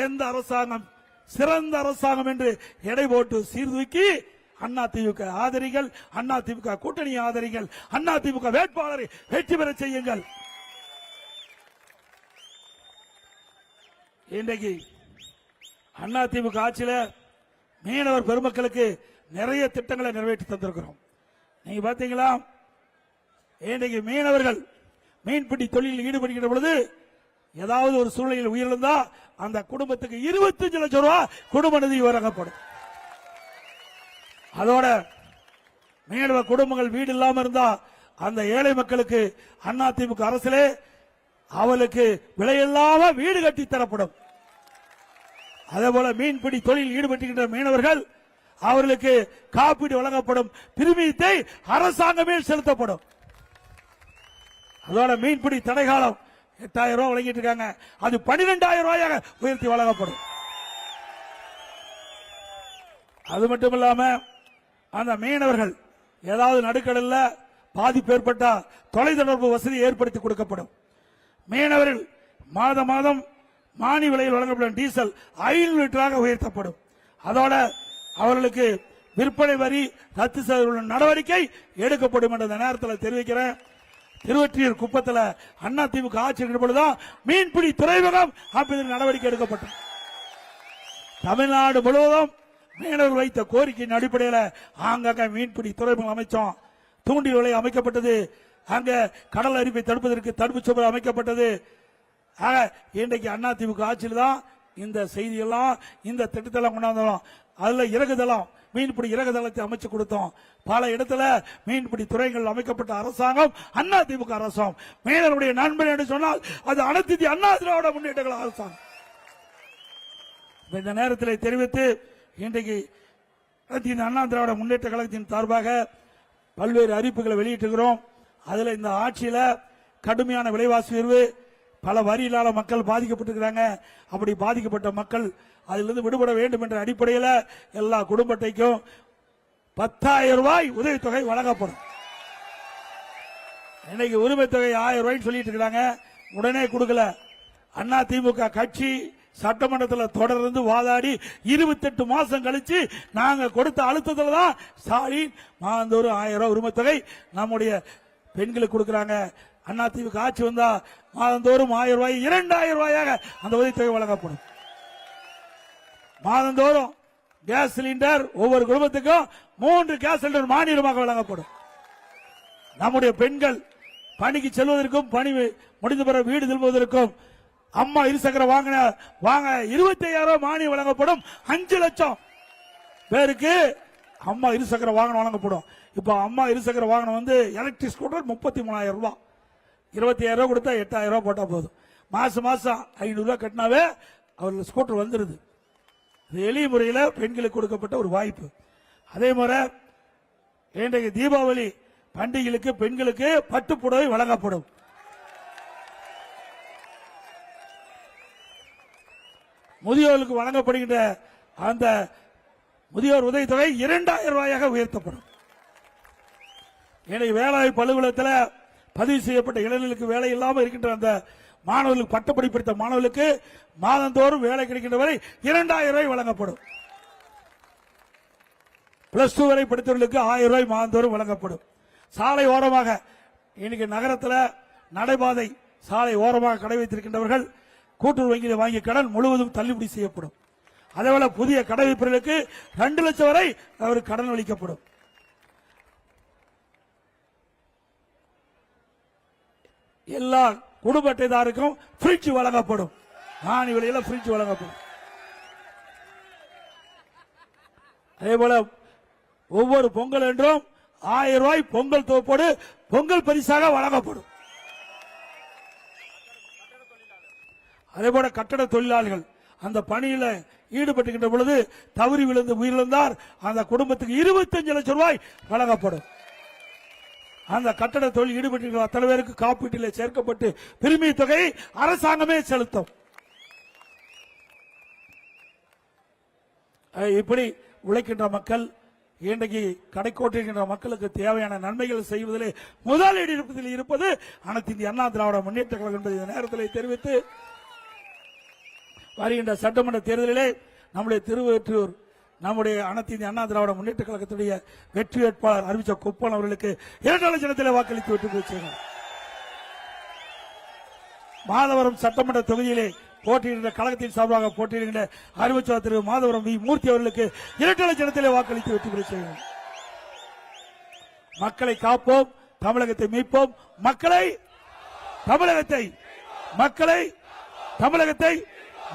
எந்த அரசாங்கம் சிறந்த அரசாங்கம் என்று எடை போட்டு சீர்தூக்கி அதிமுக ஆதரிகள், அதிமுக கூட்டணி ஆதரிகள், அதிமுக வேட்பாளரை வெற்றி பெற செய்யுங்கள். இன்றைக்கு அதிமுக ஆட்சியில மீனவர் பெருமக்களுக்கு நிறைய திட்டங்களை நிறைவேற்றி தந்திருக்கிறோம். நீங்க பாத்தீங்களா, இன்றைக்கு மீனவர்கள் மீன்பிடி தொழிலில் ஈடுபடுகின்ற பொழுது ஏதாவது ஒரு சூழ்நிலையில் உயிரிழந்தா அந்த குடும்பத்துக்கு 25 லட்சம் ரூபாய் குடும்ப நிதி வழங்கப்படும். அதோட மீனவர் குடும்பங்கள் வீடு இல்லாம இருந்தா அந்த ஏழை மக்களுக்கு அதிமுக அரசிலே அவளுக்கு விலையில்லாம வீடு கட்டி தரப்படும். அதே போல மீன்பிடி தொழில் ஈடுபட்டுகின்ற மீனவர்கள் அவர்களுக்கு காப்பீடு வழங்கப்படும். பிரீமியத்தை அரசாங்கமே செலுத்தப்படும். அதோட மீன்பிடி தடைகாலம் 8000 ரூபாய் வழங்கிட்டு இருக்காங்க, அது 12000 ரூபாயாக உயர்த்தி வழங்கப்படும். அது மட்டுமில்லாம அந்த மீனவர்கள் ஏதாவது நடுக்கடல்ல பாதிப்பு ஏற்பட்டா தொலைத்தொடர்பு வசதி ஏற்படுத்தி கொடுக்கப்படும். மீனவர்கள் மாதம் மாதம் மானிய விலையில் வழங்கப்படும் டீசல் 500 லிட்டராக உயர்த்தப்படும். அதோட அவர்களுக்கு விற்பனை வரி ரத்து செய்ய நடவடிக்கை எடுக்கப்படும் என்ற நேரத்தில் தெரிவிக்கிறேன். திருவொற்றியூர் குப்பத்தில் அண்ணா திமுக ஆட்சி இருக்கிற பொழுதுதான் மீன்பிடி துறைமுகம் அமைப்பதற்கு நடவடிக்கை எடுக்கப்பட்டது. தமிழ்நாடு முழுவதும் மீனவர்கள் வைத்த கோரிக்கையின் அடிப்படையில் ஆங்காங்க மீன்பிடி துறைமுகம் அமைச்சோம். தூண்டில் வலை அமைக்கப்பட்டது. அங்க கடல் அரிப்பை தடுப்பதற்கு தடுப்பு சுவர் அமைக்கப்பட்டது. இன்றைக்கு அண்ணா திமுக ஆட்சியில் தான் இந்த செய்தியெல்லாம் இந்த திட்டத்தெல்லாம் கொண்டாந்தோம். அதுல இறகுதளம் மீன்பிடி இறகுதளத்தை அமைச்சு கொடுத்தோம். பல இடத்துல மீன்பிடி துறைகள் அமைக்கப்பட்ட அரசாங்கம் அண்ணா திமுக அரசாங்கம். மீனவருடைய நண்பன் என்று சொன்னால் அது அனைத்து இந்திய அண்ணா திராவிட முன்னேற்ற கழக அரசாங்கம். இந்த நேரத்தில் தெரிவித்து இன்றைக்கு அனைத்து இந்திய அண்ணா திராவிட முன்னேற்ற கழகத்தின் சார்பாக பல்வேறு அறிவிப்புகளை வெளியிட்டிருக்கிறோம். அதுல இந்த ஆட்சியில கடுமையான விலைவாசி உயர்வு, பல வரியிலான மக்கள் பாதிக்கப்பட்டிருக்கிறாங்க. அப்படி பாதிக்கப்பட்ட மக்கள் அதிலிருந்து விடுபட வேண்டும் என்ற அடிப்படையில் எல்லா குடும்ப அட்டைக்கும் 10,000 ரூபாய் உதவித்தொகை வழங்கப்படும். இன்னைக்கு உரிமை தொகை 1000 ரூபாய் சொல்லிட்டு இருக்காங்க, உடனே கொடுக்கல. அண்ணா திமுக கட்சி சட்டமன்றத்தில் தொடர்ந்து வாதாடி 28 மாசம் கழிச்சு நாங்க கொடுத்த அழுத்தத்தில் தான் ஸ்டாலின் மாதந்தோறும் 1000 ரூபாய் உரிமை தொகை நம்முடைய பெண்களுக்கு கொடுக்கிறாங்க. அண்ணா திமுக ஆட்சி வந்தா மாதந்தோறும் 1000 ரூபாய் 2000 ரூபாயாக அந்த உதவித்தொகை வழங்கப்படும். மாதந்தோறும் கேஸ் சிலிண்டர் ஒவ்வொரு குடும்பத்துக்கும் 3 கேஸ் சிலிண்டர் மானியமாக வழங்கப்படும். நம்முடைய பெண்கள் பணிக்கு செல்வதற்கும் பணி முடிந்த பிறகு வீடு திரும்புவதற்கும் அம்மா இருசக்கர வாங்க 25,000 மானியம் வழங்கப்படும். 5 லட்சம் பேருக்கு அம்மா இருசக்கர வாகனம் வழங்கப்படும். இப்ப அம்மா இருசக்கர வாகனம் வந்து எலக்ட்ரிக் ஸ்கூட்டர் 33,000 ரூபாய், 25,000 ரூபாய் கொடுத்தா 8,000 ரூபாய் போட்டா போதும். மாசம் 500 ரூபாய் கட்டினாவே அவர்கள் ஸ்கூட்டர் வந்துருது. எளிய முறையில் பெண்களுக்கு கொடுக்கப்பட்ட ஒரு வாய்ப்பு. அதே மாதிரி இன்றைக்கு தீபாவளி பண்டிகைகளுக்கு பெண்களுக்கு பட்டுப்புடவை வழங்கப்படும். முதியோருக்கு வழங்கப்படுகின்ற அந்த முதியோர் உதவித்தொகை 2,000 ரூபாயாக உயர்த்தப்படும். இன்றைக்கு வேலைவாய்ப்பு அலுவலகத்தில் பதிவு செய்யப்பட்ட இளைஞர்களுக்கு வேலை இல்லாமல் இருக்கின்ற அந்த மாணவர்களுக்கு பட்டப்படி படித்த மாணவர்களுக்கு மாதந்தோறும் வேலை கிடைக்கின்ற வரை 2,000 ரூபாய் வழங்கப்படும். பிளஸ் 2 வரை படித்தவர்களுக்கு 1000 ரூபாய் மாதந்தோறும் வழங்கப்படும். சாலை ஓரமாக இன்னைக்கு நகரத்தில் நடைபாதை சாலை ஓரமாக கடை வைத்திருக்கின்றவர்கள் கூட்டுறவு வங்கியில் வாங்கிய கடன் முழுவதும் தள்ளுபடி செய்யப்படும். அதேபோல புதிய கடை வைப்பவர்களுக்கு 2 லட்சம் வரை அவருக்கு கடன் அளிக்கப்படும். எல்லா குடும்ப அட்டைதாருக்கும் ஃப்ரிட்ஜ் வழங்கப்படும். ஆணி விலையில ஃப்ரிட்ஜ் வழங்கப்படும். அதேபோல ஒவ்வொரு பொங்கல் என்றும் 1000 ரூபாய் பொங்கல் தொகுப்போடு பொங்கல் பரிசாக வழங்கப்படும். அதேபோல கட்டட தொழிலாளர்கள் அந்த பணியில ஈடுபட்டுகின்ற பொழுது தவறி விழுந்து உயிரிழந்தார், அந்த குடும்பத்துக்கு 25 லட்சம் ரூபாய் வழங்கப்படும். அந்த கட்டட தொழில் ஈடுபட்டிருக்கிற அத்தனை பேருக்கு காப்பீட்டில் சேர்க்கப்பட்டு பிரிமிய தொகை அரசாங்கமே செலுத்தும். இப்படி உழைக்கின்ற மக்கள் இன்றைக்கு கடைக்கோட்டிருக்கின்ற மக்களுக்கு தேவையான நன்மைகள் செய்வதிலே முதலிடத்தில் இருப்பது அனைத்து இந்திய அண்ணா திராவிட முன்னேற்ற கழகம் என்பதை இந்த நேரத்தில் தெரிவித்து, வருகின்ற சட்டமன்ற தேர்தலிலே நம்முடைய திருவொற்றியூர் நம்முடைய அனைத்து இந்திய அண்ணா திராவிட முன்னேற்ற கழகத்துடைய வெற்றி வேட்பாளர் அறிவிச்ச குப்பன் அவர்களுக்கு 2 லட்சத்தில் வாக்களித்து வெற்றி பெற்றார். மாதவரம் சட்டமன்ற தொகுதியிலே போட்டியிடுகின்ற கழகத்தின் சார்பாக போட்டியிடுகின்ற அறிவிச்ச திரு மாதவரம் வி மூர்த்தி அவர்களுக்கு 2 லட்சத்தில் வாக்களித்து வெற்றி பெற்றார். மக்களை காப்போம், தமிழகத்தை மீட்போம், மக்களை தமிழகத்தை மக்களை தமிழகத்தை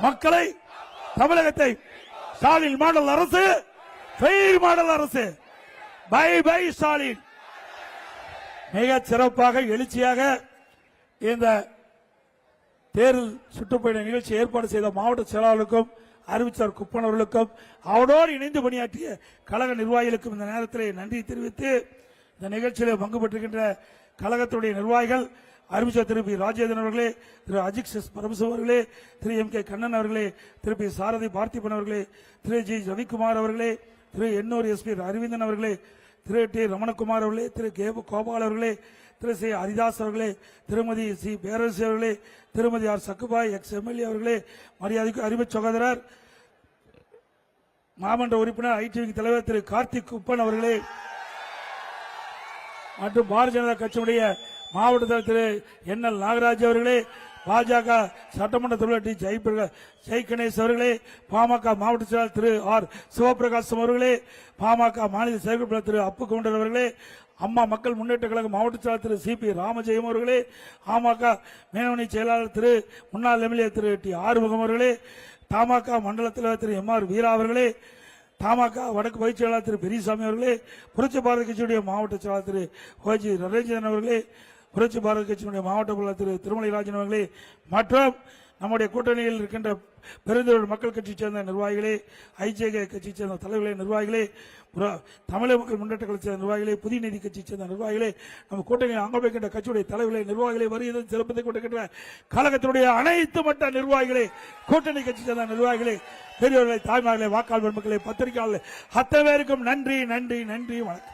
மக்களை தமிழகத்தை ஸ்டாலின் மாடல் அரசு, ஃபெயில் மாடல் அரசு, பை பை ஸ்டாலின். மிக சிறப்பாக எழுச்சியாக இந்த தேர்தல் சுற்றுப்பயண நிகழ்ச்சி ஏற்பாடு செய்த மாவட்ட செயலாளருக்கும் அறிவிச்சார் குப்பன் அவர்களுக்கும் அவரோடு இணைந்து பணியாற்றிய கழக நிர்வாகிகளுக்கும் இந்த நேரத்தில் நன்றி தெரிவித்து, இந்த நிகழ்ச்சியில் பங்கு பெற்றிருக்கின்ற கழகத்துடைய நிர்வாகிகள் அறிவிச்ச திரு பி ராஜேந்திரன் அவர்களே, திரு அஜித் எஸ் பரமசிவம் அவர்களே, திரு எம் கே கண்ணன் அவர்களே, திரு பி சாரதி பார்த்திபன் அவர்களே, திரு ஜி ரவிக்குமார் அவர்களே, திரு எண்ணூர் எஸ் பி அரவிந்தன் அவர்களே, திரு டி ரமணகுமார் அவர்களே, திரு கே கோபால் அவர்களே, திரு சி ஹரிதாஸ் அவர்களே, திருமதி சி பேரரசி அவர்களே, திருமதி ஆர் சக்குபாய் எக்ஸ் எம்எல்ஏ அவர்களே, மரியாதைக்கு அறிவிச்ச சகோதரர் மாமன்ற உறுப்பினர் ஐடிவி தலைவர் திரு கார்த்திக் குப்பன் அவர்களே மற்றும் பாரதிய ஜனதா கட்சியுடைய மாவட்ட தலைவர் NL நாகராஜ் அவர்களே, பாஜக சட்டமன்ற தலைவர் ஜெய் கணேஷ் அவர்களே, பாமக மாவட்ட செயலாளர் திரு R சிவபிரகாசம் அவர்களே, பாமக மாநில செயற்குழு திரு அப்பு கவுண்டர் அவர்களே, அம்மா மக்கள் முன்னேற்ற கழக மாவட்ட செயலாளர் திரு CP ராமஜெயம் அவர்களே, பாமக மேனவணி செயலாளர் திரு முன்னாள் MLA திரு T ஆறுமுகம் அவர்களே, தமாக மண்டல தலைவர் திரு MR வீரா அவர்களே, தமாக வடக்கு பொதுச் செயலாளர் திரு பெரியசாமி அவர்களே, புரட்சி பாரத கட்சியுடைய மாவட்ட செயலாளர் திரு OG நரேந்திரன் அவர்களே, புரட்சி பாரத கட்சியினுடைய மாவட்ட பொருளாளர் திரு திருமலைராஜன் அவர்களே மற்றும் நம்முடைய கூட்டணியில் இருக்கின்ற பெருந்தோர் மக்கள் கட்சியை சேர்ந்த நிர்வாகிகளே, IJK கட்சியை சேர்ந்த தலைவர்களே, நிர்வாகிகளே, தமிழக மக்கள் முன்னேற்ற கட்சியை சேர்ந்த நிர்வாகிகளே, புதிய நீதி கட்சியை சேர்ந்த நிர்வாகிகளே, நம்ம கூட்டணியில் அங்க வைக்கின்ற கட்சியுடைய தலைவர்களே, நிர்வாகிகளை வருகிறது சிறப்பத்தை கொண்டிருக்கின்ற கழகத்தினுடைய அனைத்து மட்ட நிர்வாகிகளே, கூட்டணி கட்சி சேர்ந்த நிர்வாகிகளே, பெரியவர்களை, தாய்மார்களே, வாக்காளர் மக்களே, பத்திரிகையாளர்களே, அத்தனை பேருக்கும் நன்றி நன்றி நன்றி. வணக்கம்.